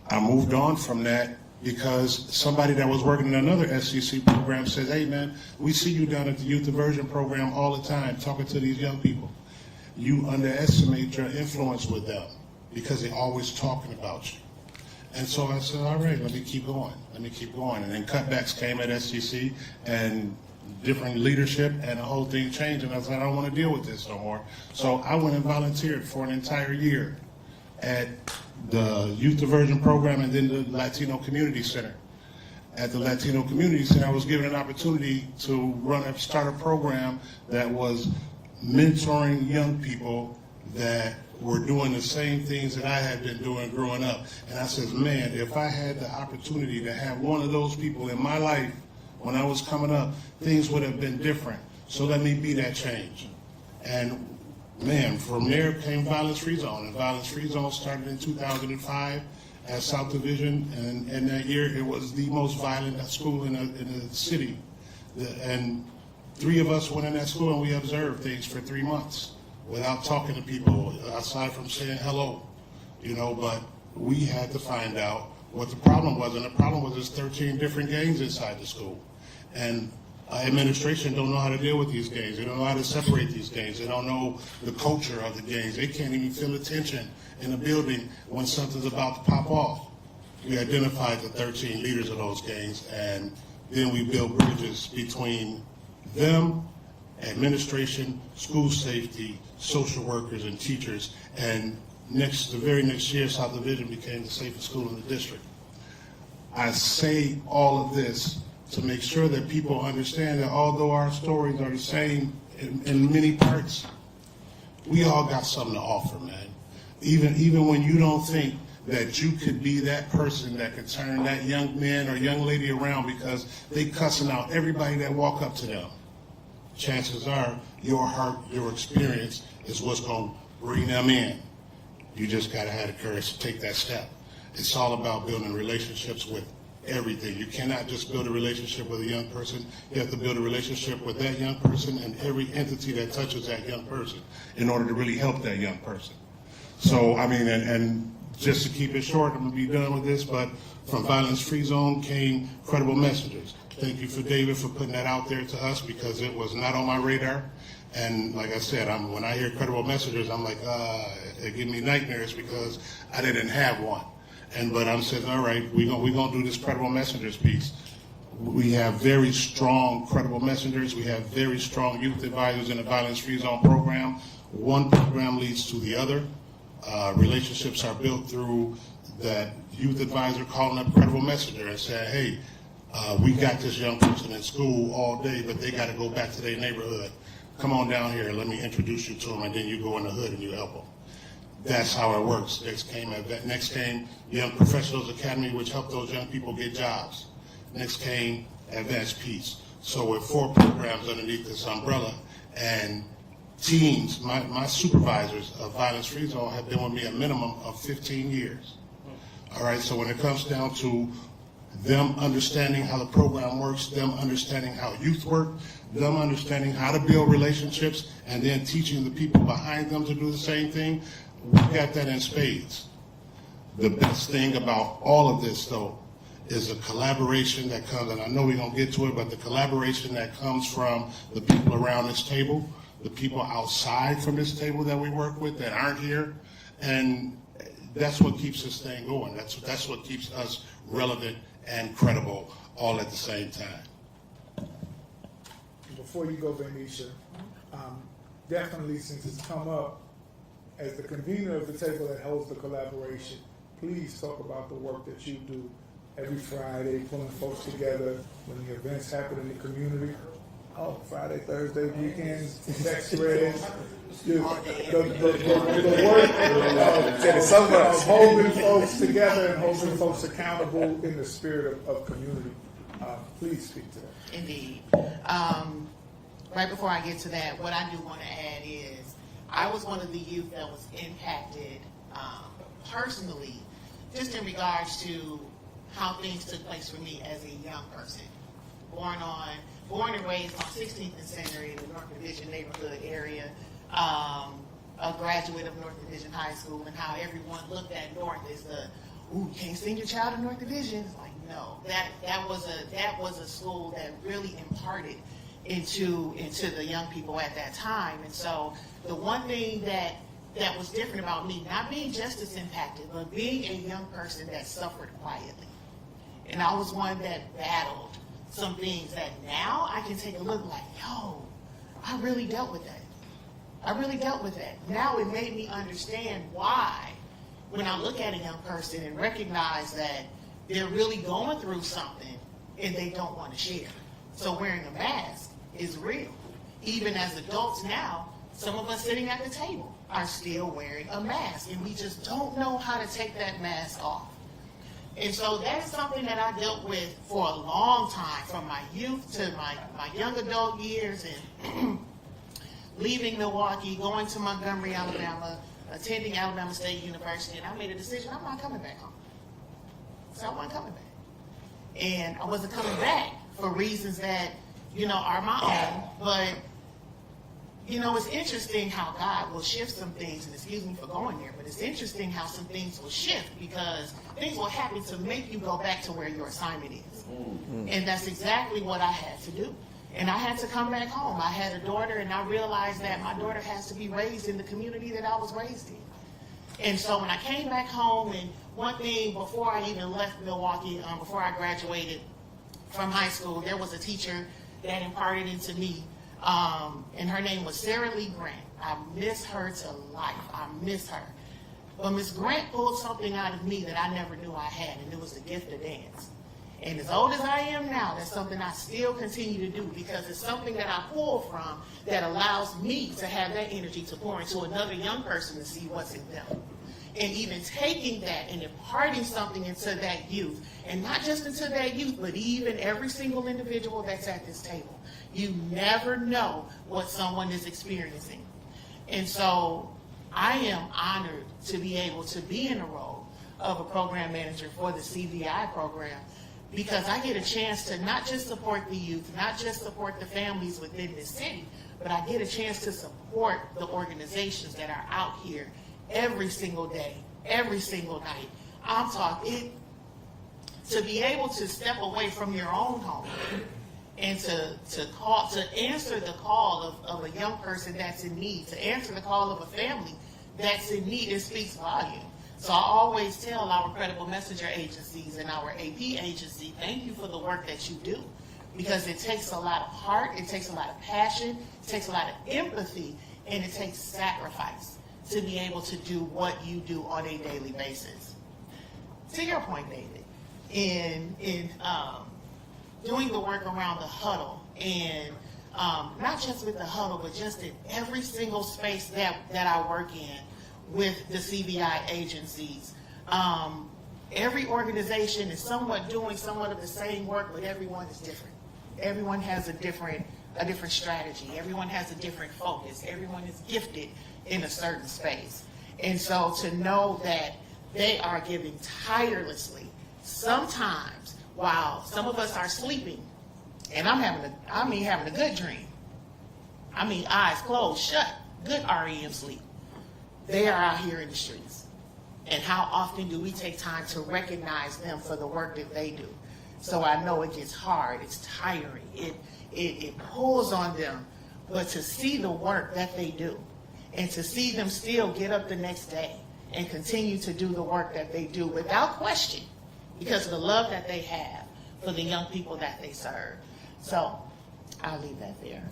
I moved on from that because somebody that was working in another SCC program says, hey man, we see you down at the youth diversion program all the time talking to these young people. You underestimate your influence with them because they're always talking about you. And so I said, all right, let me keep going. And then cutbacks came at SCC and different leadership, and the whole thing changed. And I said, I don't want to deal with this no more. So I went and volunteered for an entire year at the youth diversion program and then the Latino Community Center. At the Latino Community Center, I was given an opportunity to start a program that was mentoring young people that were doing the same things that I had been doing growing up. And I said, man, if I had the opportunity to have one of those people in my life when I was coming up, things would have been different. So let me be that change. And man, from there came Violence Free Zone. And Violence Free Zone started in 2005 at South Division. And that year, it was the most violent school in the city. And 3 of us went in that school and we observed things for 3 months without talking to people, aside from saying hello, but we had to find out what the problem was. And the problem was there's 13 different gangs inside the school. And administration don't know how to deal with these gangs. They don't know how to separate these gangs. They don't know the culture of the gangs. They can't even feel the tension in a building when something's about to pop off. We identified the 13 leaders of those gangs, and then we built bridges between them, administration, school safety, social workers, and teachers. And the very next year, South Division became the safest school in the district. I say all of this to make sure that people understand that although our stories are the same in many parts, we all got something to offer, man. Even when you don't think that you could be that person that could turn that young man or young lady around because they cussing out everybody that walk up to them. Chances are your heart, your experience is what's going to bring them in. You just got to have the courage to take that step. It's all about building relationships with everything. You cannot just build a relationship with a young person. You have to build a relationship with that young person and every entity that touches that young person in order to really help that young person. So, I mean, and just to keep it short, I'm going to be done with this, but from Violence Free Zone came Credible Messengers. Thank you for David for putting that out there to us because it was not on my radar. And like I said, when I hear Credible Messengers, I'm like, it gives me nightmares because I didn't have one. But I'm saying, all right, we're gonna do this Credible Messengers piece. We have very strong Credible Messengers. We have very strong youth advisors in the Violence Free Zone program. One program leads to the other. Relationships are built through that youth advisor calling up Credible Messenger and saying, hey, we got this young person in school all day, but they got to go back to their neighborhood. Come on down here, let me introduce you to them, and then you go in the hood and you help them. That's how it works. Next came Young Professionals Academy, which helped those young people get jobs. Next came Advanced Peace. So with 4 programs underneath this umbrella, and teams, my supervisors of Violence Free Zone have been with me a minimum of 15 years. All right, so when it comes down to them understanding how the program works, them understanding how youth work, them understanding how to build relationships, and then teaching the people behind them to do the same thing, we got that in spades. The best thing about all of this, though, is the collaboration that comes, and I know we're going to get to it, but the collaboration that comes from the people around this table, the people outside from this table that we work with that aren't here, and that's what keeps this thing going. That's what keeps us relevant and credible all at the same time. Before you go, Venetia, definitely since it's come up, as the convener of the table that holds the collaboration, please talk about the work that you do every Friday, pulling folks together when the events happen in the community. Oh, Friday, Thursday, weekends, text threads. The work of holding folks together and holding folks accountable in the spirit of community. Please speak to that. Indeed. Right before I get to that, what I do want to add is I was one of the youth that was impacted personally, just in regards to how things took place for me as a young person. Born and raised on 16th and Center in the North Division neighborhood area, a graduate of North Division High School, and how everyone looked at North as the ooh, you can't send your child to North Division. It's like, no, that was a school that really imparted into the young people at that time. And so the one thing that was different about me, not being justice impacted, but being a young person that suffered quietly. And I was one that battled some things that now I can take a look like, yo, I really dealt with that. I really dealt with that. Now it made me understand why, when I look at a young person and recognize that they're really going through something and they don't want to share. So wearing a mask is real. Even as adults now, some of us sitting at the table are still wearing a mask, and we just don't know how to take that mask off. And so that is something that I dealt with for a long time, from my youth to my young adult years, and leaving Milwaukee, going to Montgomery, Alabama, attending Alabama State University, and I made a decision, I'm not coming back home. So I wasn't coming back. And I wasn't coming back for reasons that, are my own, but it's interesting how God will shift some things, and excuse me for going there, but it's interesting how some things will shift, because things will happen to make you go back to where your assignment is. And that's exactly what I had to do. And I had to come back home. I had a daughter, and I realized that my daughter has to be raised in the community that I was raised in. And so when I came back home, and one thing before I even left Milwaukee, before I graduated from high school, there was a teacher that imparted into me, and her name was Sarah Lee Grant. I miss her to life. I miss her. But Miss Grant pulled something out of me that I never knew I had, and it was the gift of dance. And as old as I am now, that's something I still continue to do, because it's something that I pull from that allows me to have that energy to pour into another young person to see what's in them. And even taking that and imparting something into that youth, and not just into that youth, but even every single individual that's at this table. You never know what someone is experiencing. And so I am honored to be able to be in the role of a program manager for the CVI program, because I get a chance to not just support the youth, not just support the families within this city, but I get a chance to support the organizations that are out here every single day, every single night. I'm talking, to be able to step away from your own home and to answer the call of a young person that's in need, to answer the call of a family that's in need, it speaks volume. So I always tell our credible messenger agencies and our AP agency, thank you for the work that you do, because it takes a lot of heart, it takes a lot of passion, it takes a lot of empathy, and it takes sacrifice to be able to do what you do on a daily basis. To your point, David, in doing the work around the huddle, and not just with the huddle, but just in every single space that I work in with the CVI agencies, every organization is doing somewhat of the same work, but everyone is different. Everyone has a different strategy. Everyone has a different focus. Everyone is gifted in a certain space. And so to know that they are giving tirelessly, sometimes while some of us are sleeping, and I'm having a good dream. I mean, eyes closed, shut, good REM sleep. They are out here in the streets. And how often do we take time to recognize them for the work that they do? So I know it gets hard, it's tiring, it pulls on them, but to see the work that they do, and to see them still get up the next day and continue to do the work that they do without question, because of the love that they have for the young people that they serve. So I'll leave that there.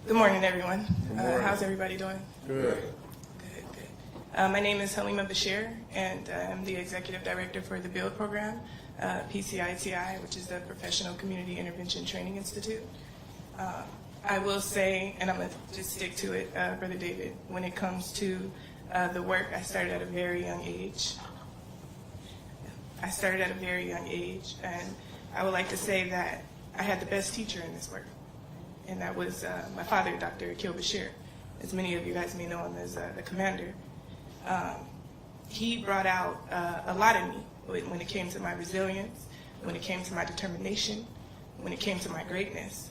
Good morning, everyone. Good morning. How's everybody doing? Good. Good. My name is Halima Bashir, and I'm the Executive Director for the BUILD program, PCITI, which is the Professional Community Intervention Training Institute. I will say, and I'm going to just stick to it, Brother David, when it comes to the work, I started at a very young age. And I would like to say that I had the best teacher in this work, and that was my father, Dr. Akil Bashir. As many of you guys may know him as the commander. He brought out a lot in me when it came to my resilience, when it came to my determination, when it came to my greatness.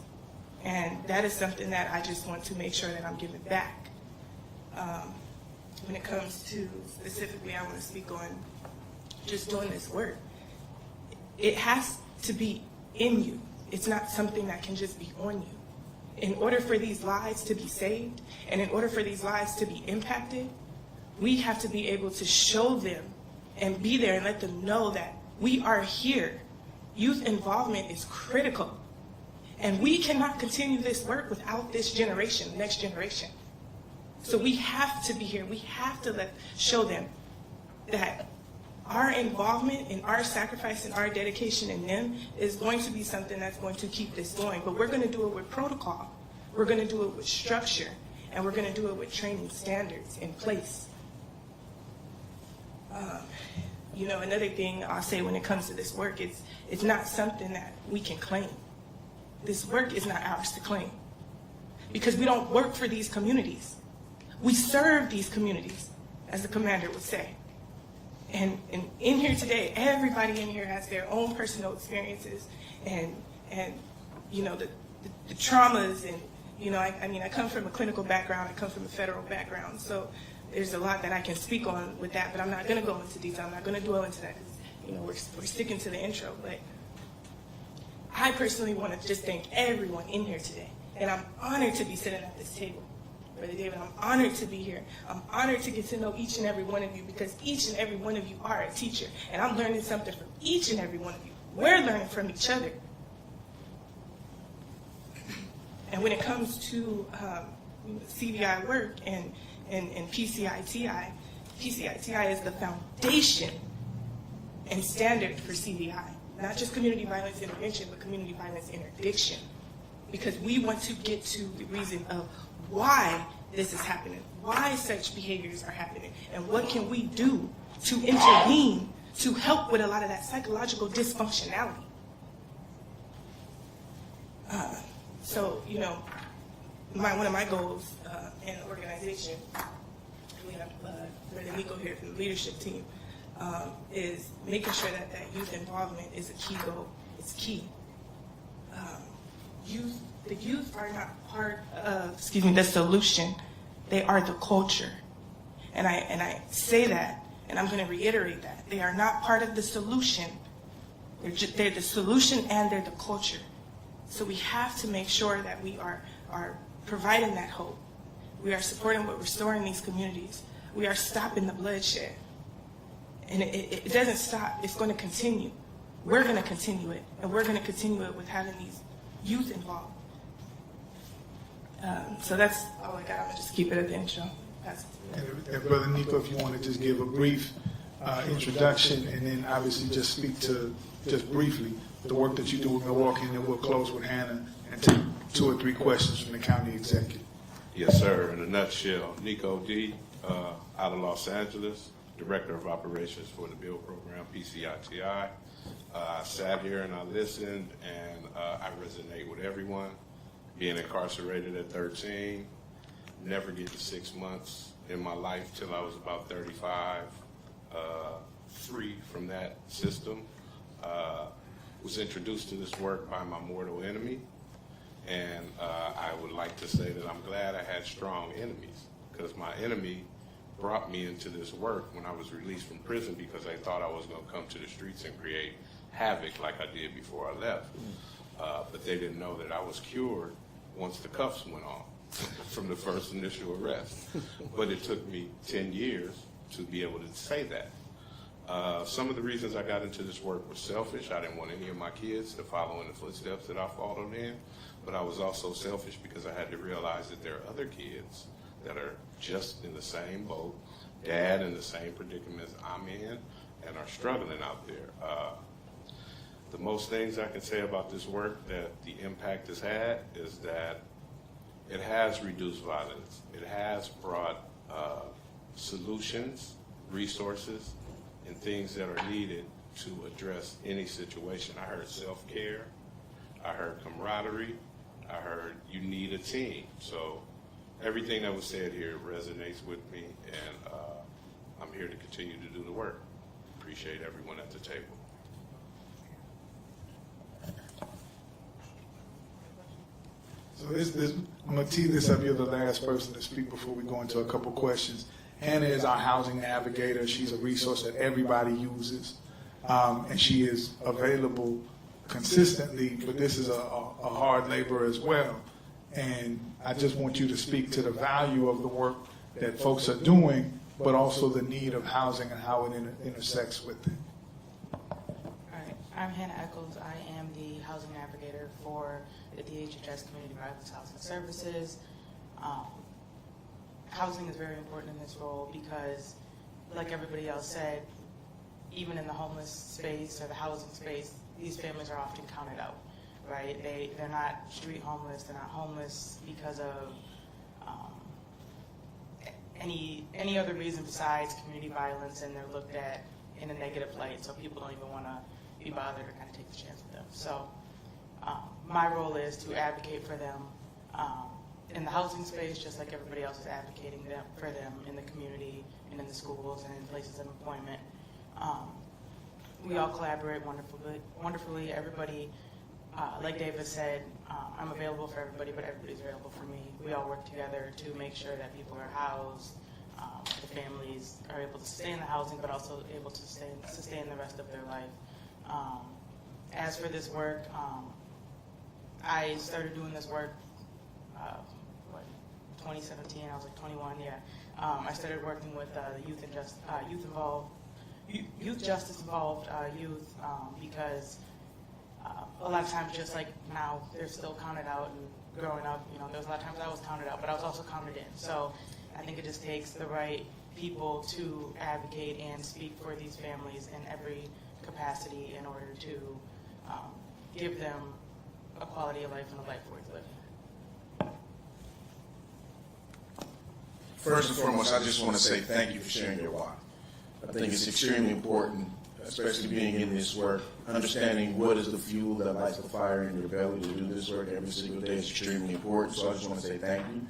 And that is something that I just want to make sure that I'm giving back. When it comes to specifically, I want to speak on just doing this work. It has to be in you. It's not something that can just be on you. In order for these lives to be saved, and in order for these lives to be impacted, we have to be able to show them and be there and let them know that we are here. Youth involvement is critical. And we cannot continue this work without this generation, next generation. So we have to be here. We have to show them that our involvement and our sacrifice and our dedication in them is going to be something that's going to keep this going. But we're going to do it with protocol. We're going to do it with structure. And we're going to do it with training standards in place. You know, another thing I'll say when it comes to this work is it's not something that we can claim. This work is not ours to claim. Because we don't work for these communities. We serve these communities, as the commander would say. And in here today, everybody in here has their own personal experiences and you know, the traumas and, you know, I mean, I come from a clinical background, I come from a federal background, so there's a lot that I can speak on with that, but I'm not going to go into detail. I'm not going to dwell into that because, you know, we're sticking to the intro. But I personally want to just thank everyone in here today. And I'm honored to be sitting at this table. Brother David, I'm honored to be here. I'm honored to get to know each and every one of you because each and every one of you are a teacher. And I'm learning something from each and every one of you. We're learning from each other. And when it comes to CVI work and PCITI, PCITI is the foundation and standard for CVI. Not just community violence intervention, but community violence interdiction. Because we want to get to the reason of why this is happening, why such behaviors are happening, and what can we do to intervene to help with a lot of that psychological dysfunctionality. So, you know, one of my goals in the organization, we have Brother Nico here from the leadership team, is making sure that youth involvement is a key goal. It's key. The youth are not part of, the solution. They are the culture. And I say that, and I'm going to reiterate that. They are not part of the solution. They're the solution and they're the culture. So we have to make sure that we are providing that hope. We are supporting what restoring these communities. We are stopping the bloodshed. And it doesn't stop. It's going to continue. We're going to continue it. And we're going to continue it with having these youth involved. So that's all I got. I'm going to just keep it at the intro. And Brother Nico, if you want to just give a brief introduction and then obviously just speak to, just briefly, the work that you do with Milwaukee, and then we'll close with Hannah and take 2 or 3 questions from the county executive. Yes, sir. In a nutshell, Nico D., out of Los Angeles, Director of Operations for the BUILD program, PCITI. I sat here and I listened, and I resonate with everyone. Being incarcerated at 13, never get to 6 months in my life till I was about 35, free from that system. Was introduced to this work by my mortal enemy, and I would like to say that I'm glad I had strong enemies, because my enemy brought me into this work when I was released from prison because I thought I was going to come to the streets and create havoc like I did before I left. But they didn't know that I was cured once the cuffs went on from the first initial arrest. But it took me 10 years to be able to say that. Some of the reasons I got into this work were selfish. I didn't want any of my kids to follow in the footsteps that I followed in. But I was also selfish because I had to realize that there are other kids that are just in the same boat, dad in the same predicament as I'm in, and are struggling out there. The most things I can say about this work that the impact has had is that it has reduced violence. It has brought solutions, resources, and things that are needed to address any situation. I heard self-care, I heard camaraderie, I heard you need a team. So everything that was said here resonates with me, and I'm here to continue to do the work. Appreciate everyone at the table. So I'm going to tee this up. You're the last person to speak before we go into a couple questions. Hannah is our housing navigator. She's a resource that everybody uses, and she is available consistently, but this is a hard labor as well. And I just want you to speak to the value of the work that folks are doing, but also the need of housing and how it intersects with it. All right, I'm Hannah Eccles. I am the housing navigator for the DHHS Community Violence Housing Services. Housing is very important in this role because, like everybody else said, even in the homeless space or the housing space, these families are often counted out, right? They're not street homeless. They're not homeless because of any other reason besides community violence, and they're looked at in a negative light, so people don't even want to be bothered or kind of take the chance with them. So my role is to advocate for them in the housing space, just like everybody else is advocating for them in the community and in the schools and in places of employment. We all collaborate wonderfully. Everybody, like David said, I'm available for everybody, but everybody's available for me. We all work together to make sure that people are housed, the families are able to stay in the housing, but also able to sustain the rest of their life. As for this work, I started doing this work, 2017, I was like 21, yeah. I started working with the youth justice involved youth because a lot of times, just like now, they're still counted out, and growing up, there's a lot of times I was counted out, but I was also counted in. So I think it just takes the right people to advocate and speak for these families in every capacity in order to give them a quality of life and a life worth living. First and foremost, I just want to say thank you for sharing your why. I think it's extremely important, especially being in this work, understanding what is the fuel that lights the fire in your belly to do this work every single day is extremely important. So I just want to say thank you,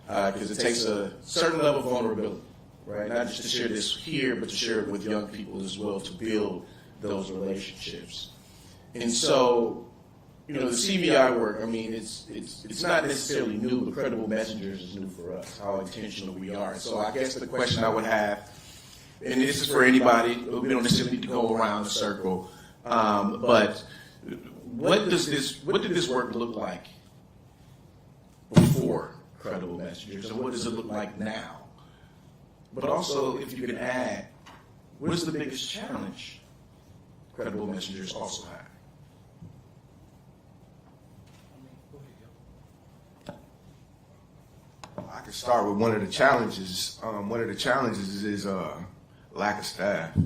because it takes a certain level of vulnerability, right? Not just to share this here, but to share it with young people as well, to build those relationships. And so, the CVI work, I mean, it's not necessarily new, but Credible Messengers is new for us, how intentional we are. So I guess the question I would have, and this is for anybody, we don't necessarily need to go around the circle, but what did this work look like before Credible Messengers, and what does it look like now? But also, if you can add, what is the biggest challenge Credible Messengers also have? I can start with one of the challenges. One of the challenges is lack of staff.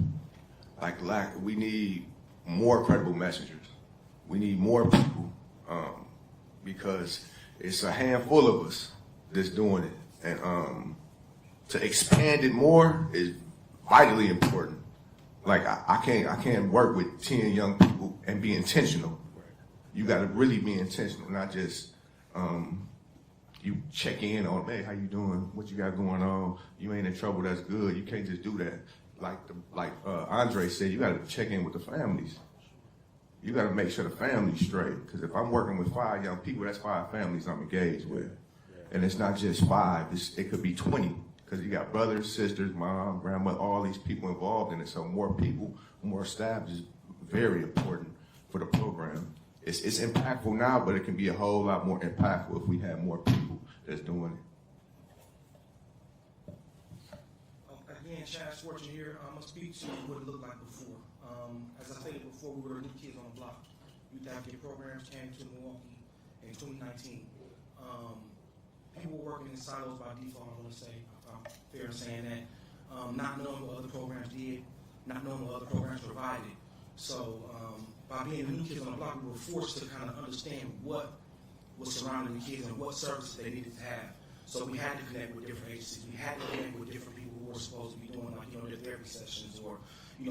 We need more credible messengers. We need more people because it's a handful of us that's doing it, and to expand it more is vitally important. Like I can't work with 10 young people and be intentional. You got to really be intentional, not just you check in on, hey, how you doing? What you got going on? You ain't in trouble, that's good. You can't just do that. Like Andre said, you got to check in with the families. You got to make sure the family's straight. Because if I'm working with 5 young people, that's 5 families I'm engaged with. And it's not just 5, it could be 20. Because you got brothers, sisters, mom, grandma, all these people involved in it. So more people, more staff is very important for the program. It's impactful now, but it can be a whole lot more impactful if we have more people that's doing it. Again, Chad's fortune here. I'm going to speak to what it looked like before. As I stated before, we were the new kids on the block. Youth advocate programs came to Milwaukee in 2019. People were working in silos by default, I want to say. I'm fair in saying that. Not knowing what other programs did, not knowing what other programs provided. So by being the new kids on the block, we were forced to kind of understand what was surrounding the kids and what services they needed to have. So we had to connect with different agencies. We had to connect with different people who were supposed to be doing, like, their therapy sessions, or, the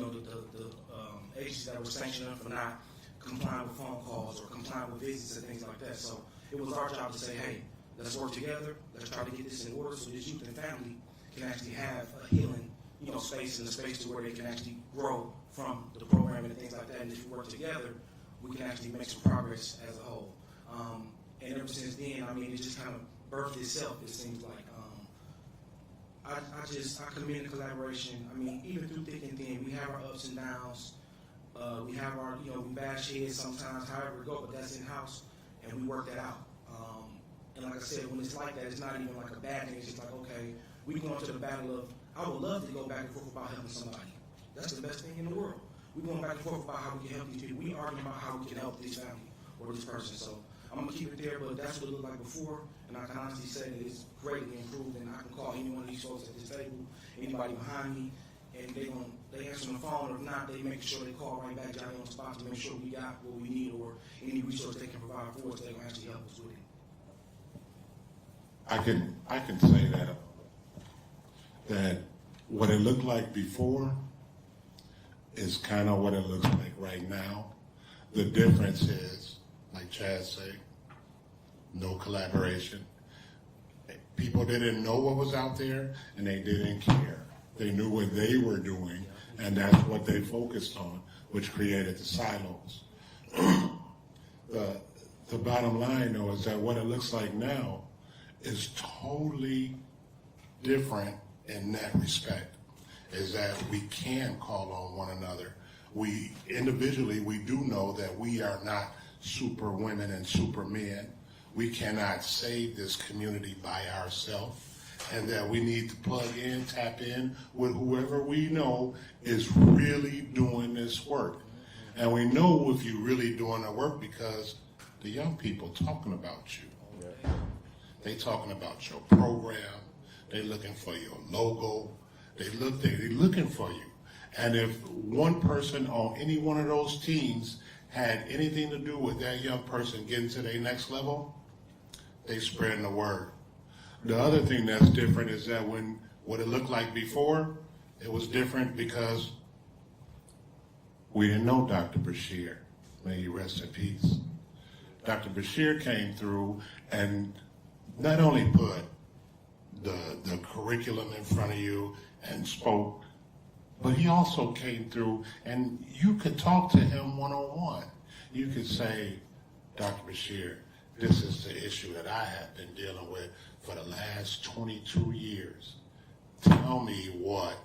agencies that were sanctioning them for not complying with phone calls or complying with visits and things like that. So it was our job to say, hey, let's work together. Let's try to get this in order so this youth and family can actually have a healing, space, and a space to where they can actually grow from the program and things like that. And if we work together, we can actually make some progress as a whole. And ever since then, I mean, it just kind of birthed itself, it seems like. I commend the collaboration. I mean, even through thick and thin, we have our ups and downs. We have our, we bash heads sometimes, however it goes, but that's in-house, and we work that out. And like I said, when it's like that, it's not even like a bad thing. It's just like, okay, we go into the battle of, I would love to go back and forth about helping somebody. That's the best thing in the world. We're going back and forth about how we can help these people. We arguing about how we can help this family or this person. So I'm going to keep it there, but that's what it looked like before. And I can honestly say that it's greatly improved. And I can call any one of these folks at this table, anybody behind me, and they answer the phone. Or if not, they make sure they call right back Johnny on the spot to make sure we got what we need or any resource they can provide for us. They're going to actually help us with it. I can say that what it looked like before is kind of what it looks like right now. The difference is, like Chad said, no collaboration. People didn't know what was out there, and they didn't care. They knew what they were doing, and that's what they focused on, which created the silos. The bottom line, though, is that what it looks like now is totally different in that respect, is that we can call on one another. We individually, we do know that we are not super women and super men. We cannot save this community by ourselves, and that we need to plug in, tap in with whoever we know is really doing this work. And we know if you're really doing the work because the young people talking about you. They talking about your program. They looking for your logo. They looking for you. And if one person on any one of those teams had anything to do with that young person getting to their next level, they spreading the word. The other thing that's different is that when what it looked like before, it was different because we didn't know Dr. Bashir. May he rest in peace. Dr. Bashir came through and not only put the curriculum in front of you and spoke, but he also came through and you could talk to him one-on-one. You could say, Dr. Bashir, this is the issue that I have been dealing with for the last 22 years. Tell me what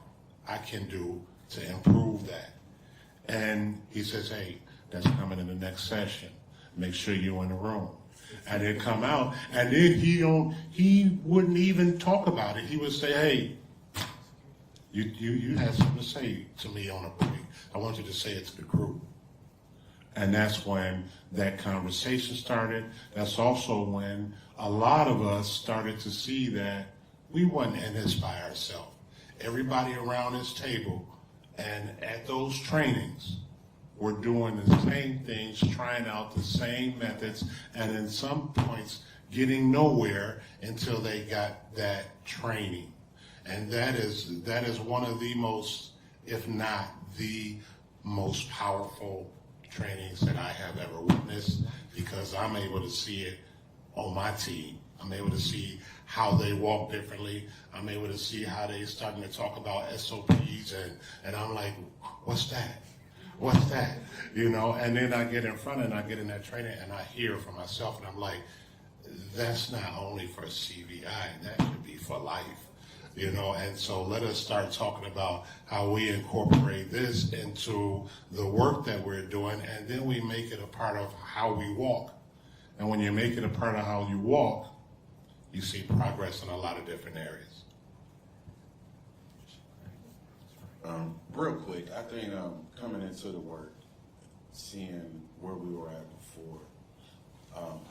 I can do to improve that. And he says, hey, that's coming in the next session. Make sure you're in the room. And then come out, and then he wouldn't even talk about it. He would say, hey, you had something to say to me on a break. I want you to say it to the group. And that's when that conversation started. That's also when a lot of us started to see that we wasn't in this by ourselves. Everybody around this table and at those trainings were doing the same things, trying out the same methods, and in some points getting nowhere until they got that training. And that is one of the most, if not the most powerful trainings that I have ever witnessed, because I'm able to see it on my team. I'm able to see how they walk differently. I'm able to see how they starting to talk about SOPs, and I'm like, what's that? What's that? And then I get in front and I get in that training and I hear for myself and I'm like, that's not only for CVI, that should be for life. And so let us start talking about how we incorporate this into the work that we're doing, and then we make it a part of how we walk. And when you make it a part of how you walk, you see progress in a lot of different areas. Real quick, I think coming into the work, seeing where we were at before,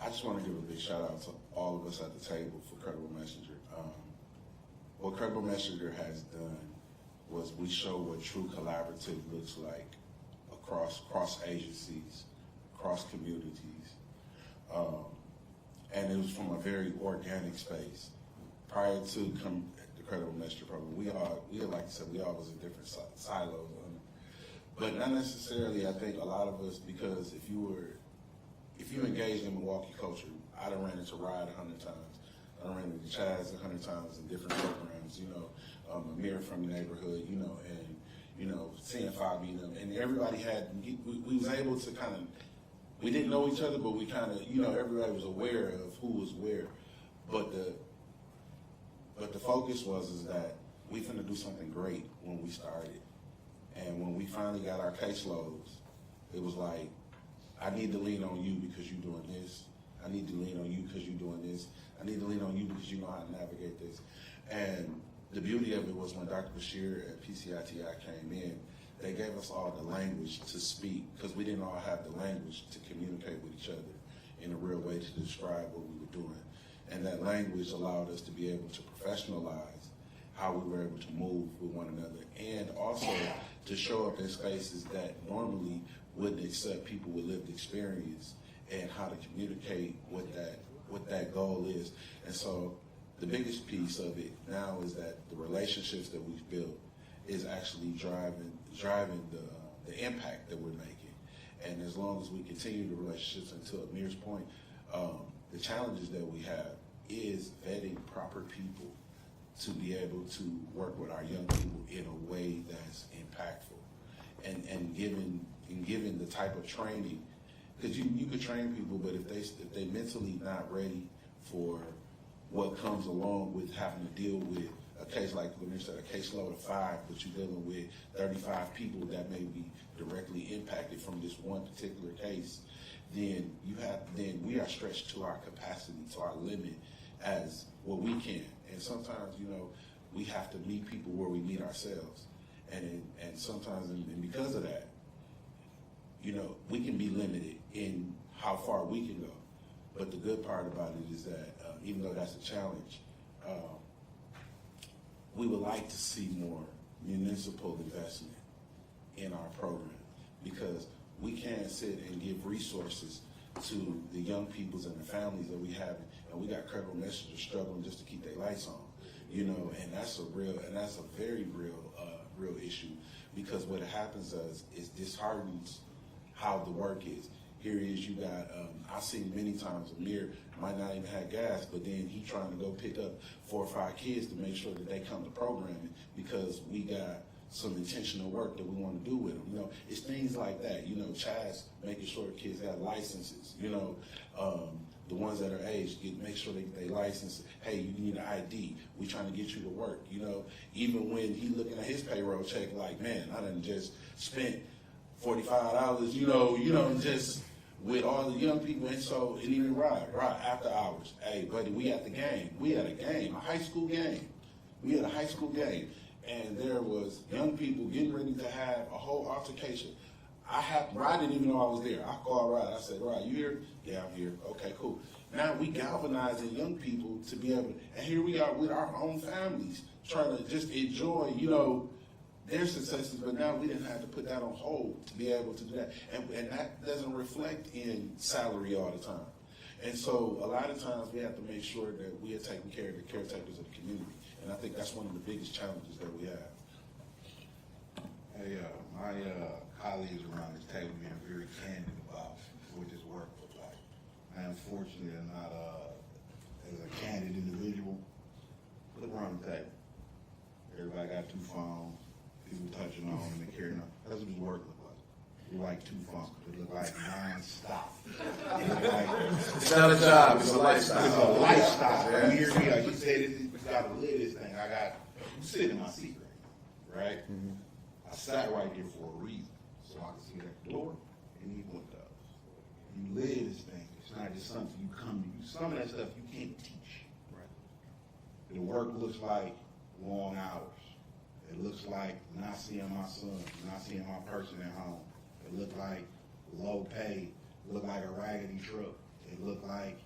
I just want to give a big shout out to all of us at the table for Credible Messenger. What Credible Messenger has done was we show what true collaborative looks like across agencies, across communities. And it was from a very organic space. Prior to the Credible Messenger program, we like I said, we all was in different silos. But not necessarily, I think a lot of us, because if you engage in Milwaukee culture, I done ran into Ride 100 times. I ran into Chaz 100 times in different programs, Amir from the neighborhood, and seeing Fabi, and everybody we was able to kind of we didn't know each other, but we kind of, everybody was aware of who was where. But the focus is that we finna do something great when we started. And when we finally got our caseloads, it was like, I need to lean on you because you're doing this. I need to lean on you because you're doing this. I need to lean on you because you know how to navigate this. And the beauty of it was when Dr. Bashir at PCITI came in, they gave us all the language to speak because we didn't all have the language to communicate with each other in a real way to describe what we were doing. And that language allowed us to be able to professionalize how we were able to move with one another, and also to show up in spaces that normally wouldn't accept people with lived experience, and how to communicate what that goal is. And so the biggest piece of it now is that the relationships that we've built is actually driving the impact that we're making. And as long as we continue the relationships, until Amir's point, the challenges that we have is vetting proper people to be able to work with our young people in a way that's impactful, and given the type of training, because you could train people, but if they mentally not ready for what comes along with having to deal with a case like Lemire said, a caseload of 5, but you're dealing with 35 people that may be directly impacted from this one particular case, then we are stretched to our capacity, to our limit as what we can. And sometimes, we have to meet people where we meet ourselves. And sometimes, and because of that, we can be limited in how far we can go. But the good part about it is that even though that's a challenge, we would like to see more municipal investment in our program, because we can't sit and give resources to the young peoples and the families that we have, and we got credible messengers struggling just to keep their lights on, and that's a very real issue, because what happens is disheartens how the work is. Here is, you got, I've seen many times Amir might not even have gas, but then he trying to go pick up 4 or 5 kids to make sure that they come to programming because we got some intentional work that we want to do with them. It's things like that. Chaz making sure kids have licenses. The ones that are aged, make sure they get their license. Hey, you need an ID. We trying to get you to work. Even when he looking at his payroll check, like, man, I done just spent $45. Just with all the young people, and so and even right after hours. Hey, buddy, we at the game. We had a game, a high school game. We had a high school game. And there was young people getting ready to have a whole altercation. Rod didn't even know I was there. I called Rod. I said, Rod, you here? Yeah, I'm here. Okay, cool. Now we galvanizing young people to be able to, and here we are with our own families trying to just enjoy, their successes, but now we didn't have to put that on hold to be able to do that. And that doesn't reflect in salary all the time. And so a lot of times we have to make sure that we are taking care of the caretakers of the community. And I think that's one of the biggest challenges that we have. Hey, my colleagues around this table being very candid about what this work looks like. I unfortunately am not, as a candid individual, look around the table. Everybody got 2 phones, people touching on them and carrying on. That's what this work looks like. It look like 2 phones. It look like non-stop. It's not a job, it's a lifestyle. It's a lifestyle. Yeah. You hear me? Like you said, you got to live this thing. I'm sitting in my seat right? Mm-hmm. I sat right there for a reason, so I can see that door and these windows. You live this thing. It's not just something you come to. Some of that stuff you can't teach. Right. The work looks like long hours. It looks like not seeing my son, not seeing my person at home. It looked like low pay. It looked like a raggedy truck. It looked like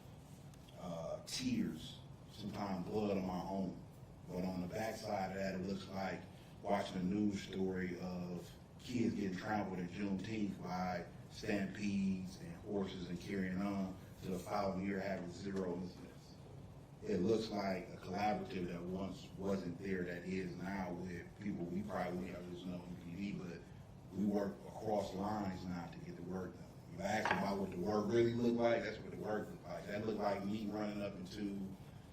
tears, sometimes blood on my own. But on the backside of that, it looks like watching a news story of kids getting trampled at Juneteenth by stampedes and horses and carrying on to the following year having 0 incidents. It looks like a collaborative that once wasn't there that is now with people we probably wouldn't have just known PD, but we work across lines now to get the work done. You ask about what the work really looked like, that's what the work looked like. That looked like me running up into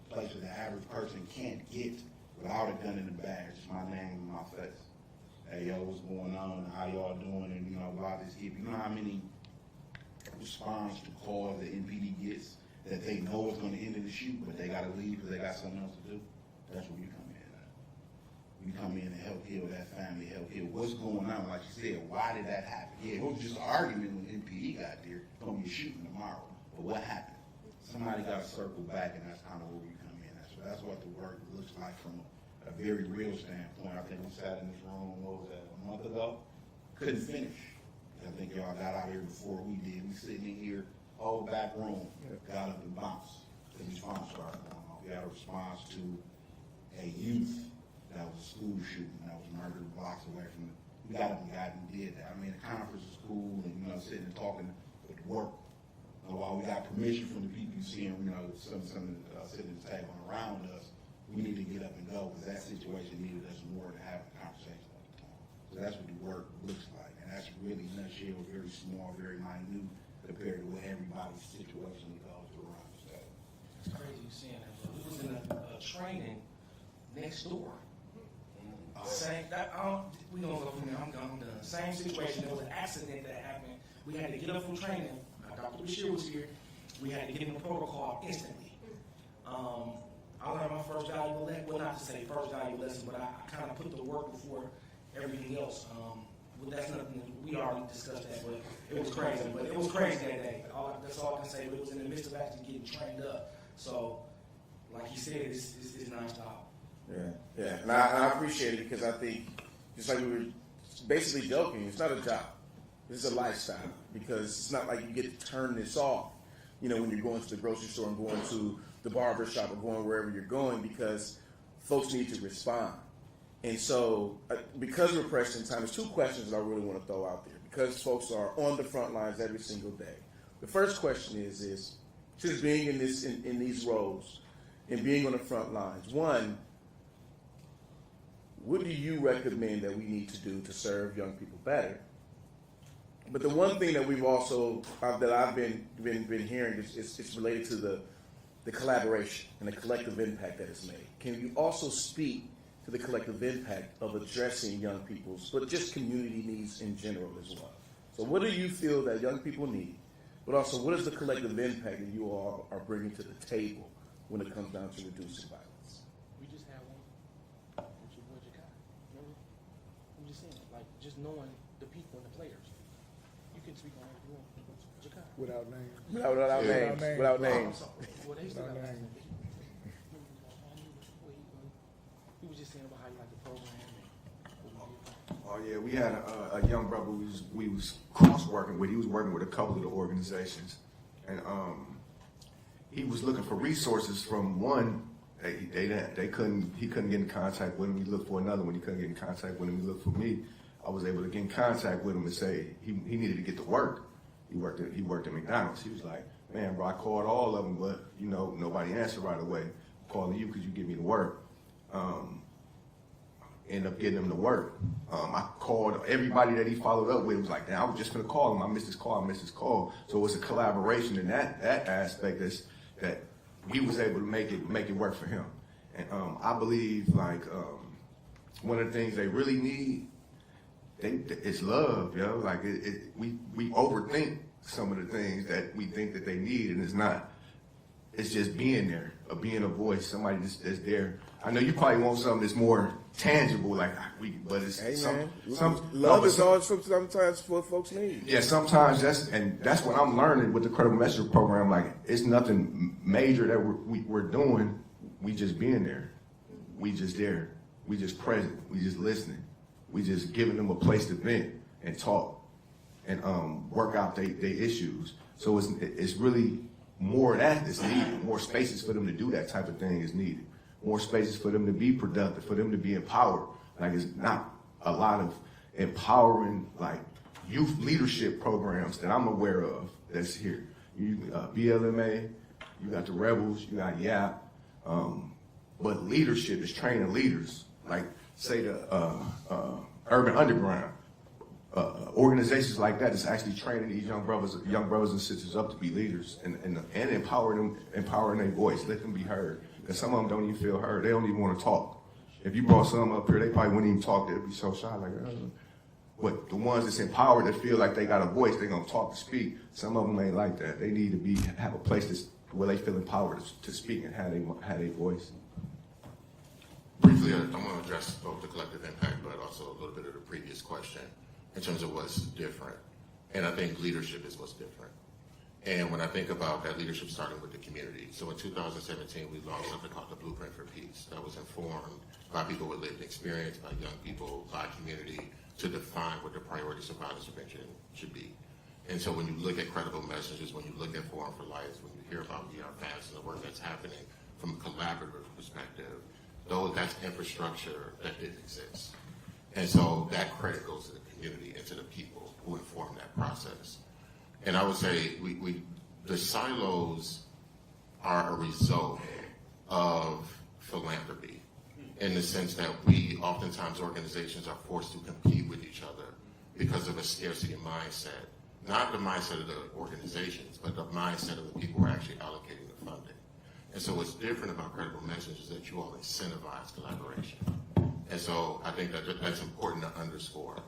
places the average person can't get without a gun in the bag, just my name and my face. Hey, yo, what's going on? How y'all doing? And, about this hip. You know how many response to calls that NPD gets that they know is going to end in a shoot, but they got to leave because they got something else to do. That's where you come in at. You come in and help heal that family, help heal what's going on. Like you said, why did that happen? Yeah, it was just an argument when NPD got there. It's going to be a shooting tomorrow. But what happened? Somebody got to circle back, and that's kind of where we come in at. So that's what the work looks like from a very real standpoint. I think we sat in this room, what was that, a month ago? Couldn't finish. I think y'all got out here before we did. We sitting in here, whole back room, got up and bounced. The response started going on. We had a response to a youth that was a school shooting that was murdered blocks away from it. We got up and got and did that. I mean, the conference was cool, and sitting and talking with work. And while we got permission from the people you see, some sitting at the table around us, we need to get up and go because that situation needed us more to have a conversation at the time. So that's what the work looks like, and that's really nutshell, very small, very minute compared to what everybody's situation goes through around the state. It's crazy you saying that. We was in a training next door. We don't go from there. I'm done. Same situation. There was an accident that happened. We had to get up from training. Dr. Bashir was here. We had to get in the protocol instantly. I learned my first valuable lesson. Well, not to say first valuable lesson, but I kind of put the work before everything else. Well, that's nothing. We already discussed that, but it was crazy. But it was crazy that day. That's all I can say. But it was in the midst of actually getting trained up. So, like you said, it's nonstop. Yeah, and I appreciate it because I think, just like we were basically joking, it's not a job. It's a lifestyle because it's not like you get to turn this off, when you're going to the grocery store and going to the barber shop or going wherever you're going because folks need to respond. And so because we're pressed in time, there's two questions that I really want to throw out there because folks are on the front lines every single day. The first question is just being in these roles and being on the front lines. One, what do you recommend that we need to do to serve young people better? But the one thing that we've also that I've been hearing is related to the collaboration and the collective impact that it's made. Can you also speak to the collective impact of addressing young people's, but just community needs in general as well? So what do you feel that young people need? But also, what is the collective impact that you all are bringing to the table when it comes down to reducing violence? We just had one with your boy Jakai. Remember? I'm just saying, like, just knowing the people and the players. You can speak on it if you want. Jakai. Without names. Without names. Without names. Well, they still Without got names. He was just saying about how you like the program. Oh yeah, we had a young brother we was cross working with. He was working with a couple of the organizations, and he was looking for resources from one. He couldn't get in contact with him. He looked for another one. He couldn't get in contact with him. He looked for me. I was able to get in contact with him and say he needed to get to work. He worked at McDonald's. He was like, man, bro, I called all of them, but nobody answered right away. I'm calling you because you give me the work. Ended up getting him to work. I called everybody that he followed up with. It was like, damn, I was just gonna call him. I missed his call. So it's a collaboration in that aspect that we was able to make it work for him. And I believe one of the things they really need, it's love, yo. Like we overthink some of the things that we think that they need, and it's not. It's just being there, being a voice, somebody that's there. I know you probably want something that's more tangible, but it's love is all sometimes what folks need. Yeah, sometimes that's what I'm learning with the Credible Messenger program. Like, it's nothing major that we're doing. We just being there. We just there. We just present. We just listening. We just giving them a place to vent and talk and work out their issues. So it's really more of that that's needed. More spaces for them to do that type of thing is needed. More spaces for them to be productive, for them to be empowered. Like, it's not a lot of empowering youth leadership programs that I'm aware of that's here. You BLMA, you got the Rebels, you got YAP, but leadership is training leaders. Like, say the Urban Underground, organizations like that is actually training these young brothers and sisters up to be leaders and empowering their voice, let them be heard. Because some of them don't even feel heard. They don't even want to talk. If you brought some up here, they probably wouldn't even talk. They'd be so shy, But the ones that's empowered that feel like they got a voice, they're gonna talk to speak. Some of them ain't like that. They need to have a place where they feel empowered to speak and have a voice. Briefly, I want to address both the collective impact, but also a little bit of the previous question in terms of what's different. And I think leadership is what's different. And when I think about that leadership starting with the community, so in 2017, we launched something called the Blueprint for Peace that was informed by people with lived experience, by young people, by community, to define what the priorities of violence prevention should be. And so when you look at credible messages, when you look at Forum for Life, when you hear about FAS and the work that's happening from a collaborative perspective, though that's infrastructure that didn't exist. And so that credit goes to the community and to the people who inform that process. And I would say the silos are a result of philanthropy in the sense that oftentimes organizations are forced to compete with each other because of a scarcity mindset. Not the mindset of the organizations, but the mindset of the people who are actually allocating the funding. And so what's different about Credible Message is that you all incentivize collaboration. And so I think that's important to underscore.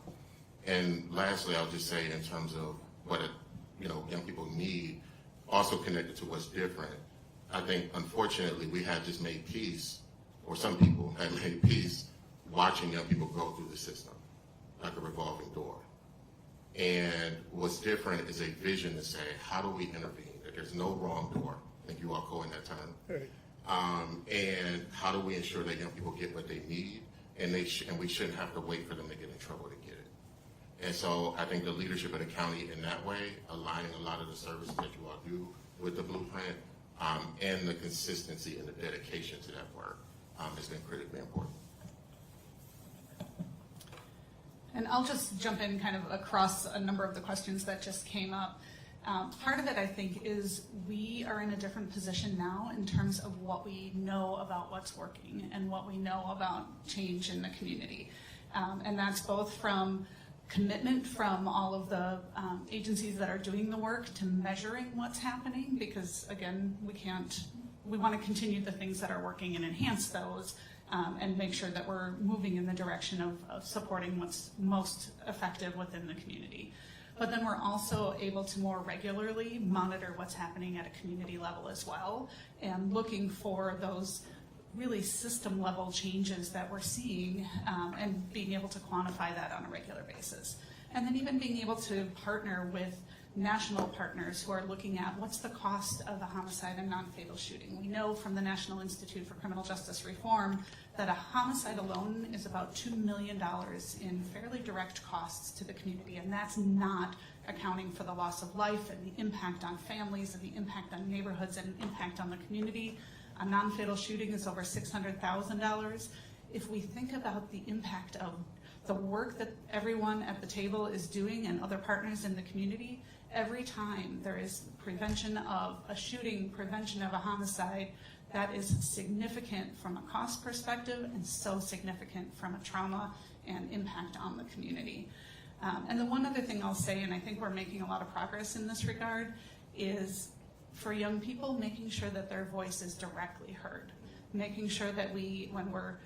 And lastly, I'll just say in terms of what young people need, also connected to what's different, I think unfortunately we have just made peace, or some people have made peace watching young people go through the system like a revolving door. And what's different is a vision to say, how do we intervene? That there's no wrong door. I think you all coined that term. Right. And how do we ensure that young people get what they need, and we shouldn't have to wait for them to get in trouble to get it. And so I think the leadership of the county in that way, aligning a lot of the services that you all do with the Blueprint, and the consistency and the dedication to that work has been critically important. And I'll just jump in kind of across a number of the questions that just came up. Part of it, I think, is we are in a different position now in terms of what we know about what's working and what we know about change in the community. And that's both from commitment from all of the agencies that are doing the work to measuring what's happening, because again, we want to continue the things that are working and enhance those, and make sure that we're moving in the direction of supporting what's most effective within the community. But then we're also able to more regularly monitor what's happening at a community level as well, and looking for those really system level changes that we're seeing, and being able to quantify that on a regular basis. And then even being able to partner with national partners who are looking at what's the cost of a homicide and non-fatal shooting. We know from the National Institute for Criminal Justice Reform that a homicide alone is about $2 million in fairly direct costs to the community, and that's not accounting for the loss of life and the impact on families and the impact on neighborhoods and impact on the community. A non-fatal shooting is over $600,000. If we think about the impact of the work that everyone at the table is doing and other partners in the community, every time there is prevention of a shooting, prevention of a homicide, that is significant from a cost perspective and so significant from a trauma and impact on the community. And the one other thing I'll say, and I think we're making a lot of progress in this regard, is for young people, making sure that their voice is directly heard, making sure that when we're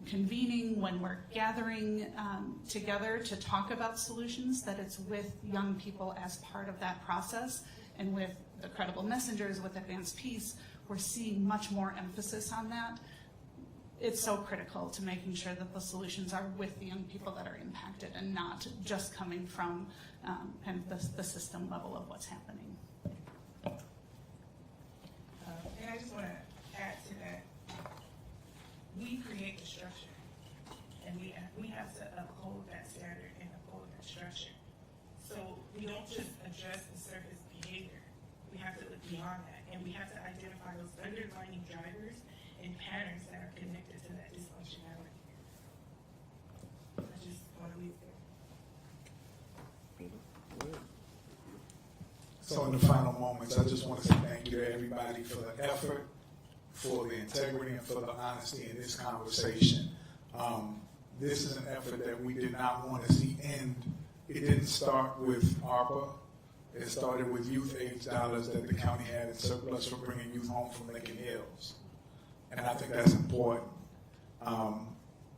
convening, when we're gathering together to talk about solutions, that it's with young people as part of that process, and with the credible messengers, with Advanced Peace, we're seeing much more emphasis on that. It's so critical to making sure that the solutions are with the young people that are impacted and not just coming from kind of the system level of what's happening. And I just want to add to that, we create the structure, and we have to uphold that standard and uphold that structure. So we don't just address the surface behavior. We have to look beyond that, and we have to identify those underlying drivers and patterns that are connected to that dysfunctionality. I just want to leave there. So in the final moments, I just want to say thank you to everybody for the effort, for the integrity, and for the honesty in this conversation. This is an effort that we did not want to see end. It didn't start with ARPA. It started with youth aid dollars that the county had in surplus for bringing youth home from Lincoln Hills. And I think that's important.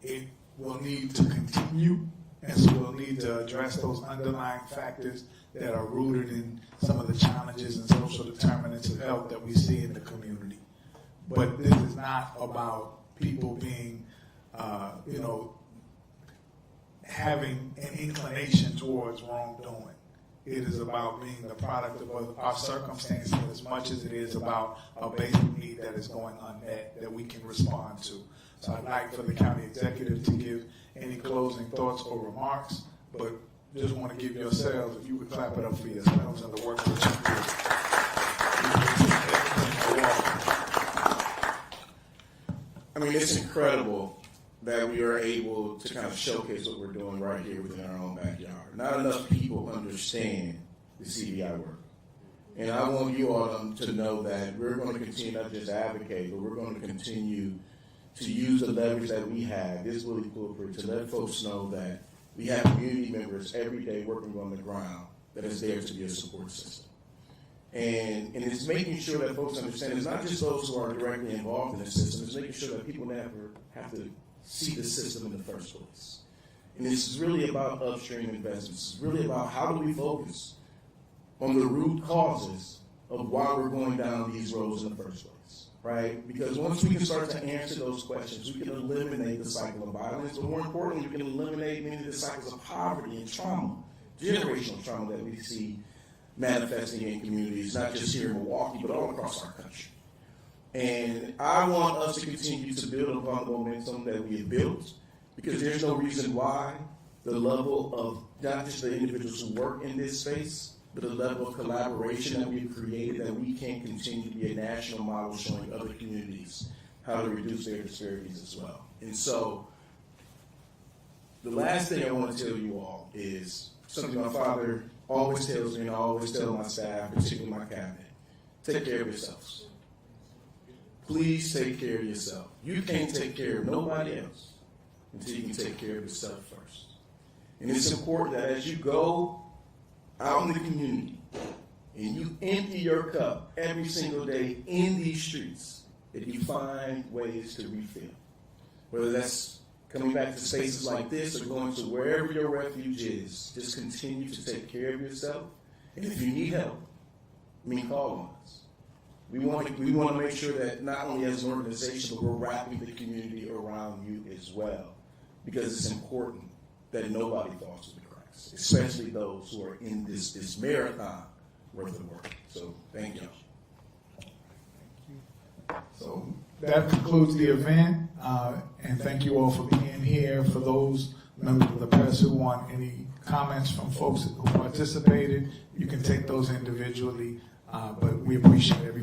It will need to continue And so we'll need to address those underlying factors that are rooted in some of the challenges and social determinants of health that we see in the community. But this is not about people being, having an inclination towards wrongdoing. It is about being the product of our circumstances as much as it is about a basic need that is going unmet that we can respond to. So I'd like for the county executive to give any closing thoughts or remarks, but just want to give yourselves, if you would clap it up for yourselves and the work that you do. I mean, it's incredible that we are able to kind of showcase what we're doing right here within our own backyard. Not enough people understand the CBI work. And I want you all to know that we're going to continue not just advocate, but we're going to continue to use the leverage that we have, this Willie Pulpit, to let folks know that we have community members every day working on the ground that is there to be a support system. And it's making sure that folks understand it's not just those who are directly involved in the system, it's making sure that people never have to see the system in the first place. And this is really about upstream investments. It's really about how do we focus on the root causes of why we're going down these roads in the first place, right? Because once we can start to answer those questions, we can eliminate the cycle of violence, but more importantly, we can eliminate many of the cycles of poverty and trauma, generational trauma that we see manifesting in communities, not just here in Milwaukee, but all across our country. And I want us to continue to build upon the momentum that we have built, because there's no reason why the level of not just the individuals who work in this space, but the level of collaboration that we've created, that we can continue to be a national model showing other communities how to reduce their disparities as well. And so the last thing I want to tell you all is something my father always tells me, and I always tell my staff, particularly my cabinet: take care of yourselves. Please take care of yourself. You can't take care of nobody else until you can take care of yourself first. And it's important that as you go out in the community and you empty your cup every single day in these streets, that you find ways to refill. Whether that's coming back to spaces like this or going to wherever your refuge is, just continue to take care of yourself. And if you need help, call on us. We want to make sure that not only as an organization, but we're wrapping the community around you as well, because it's important that nobody falls through the cracks, especially those who are in this marathon worth of work. So thank you. So that concludes the event, and thank you all for being here. For those members of the press who want any comments from folks who participated, you can take those individually, but we appreciate everything.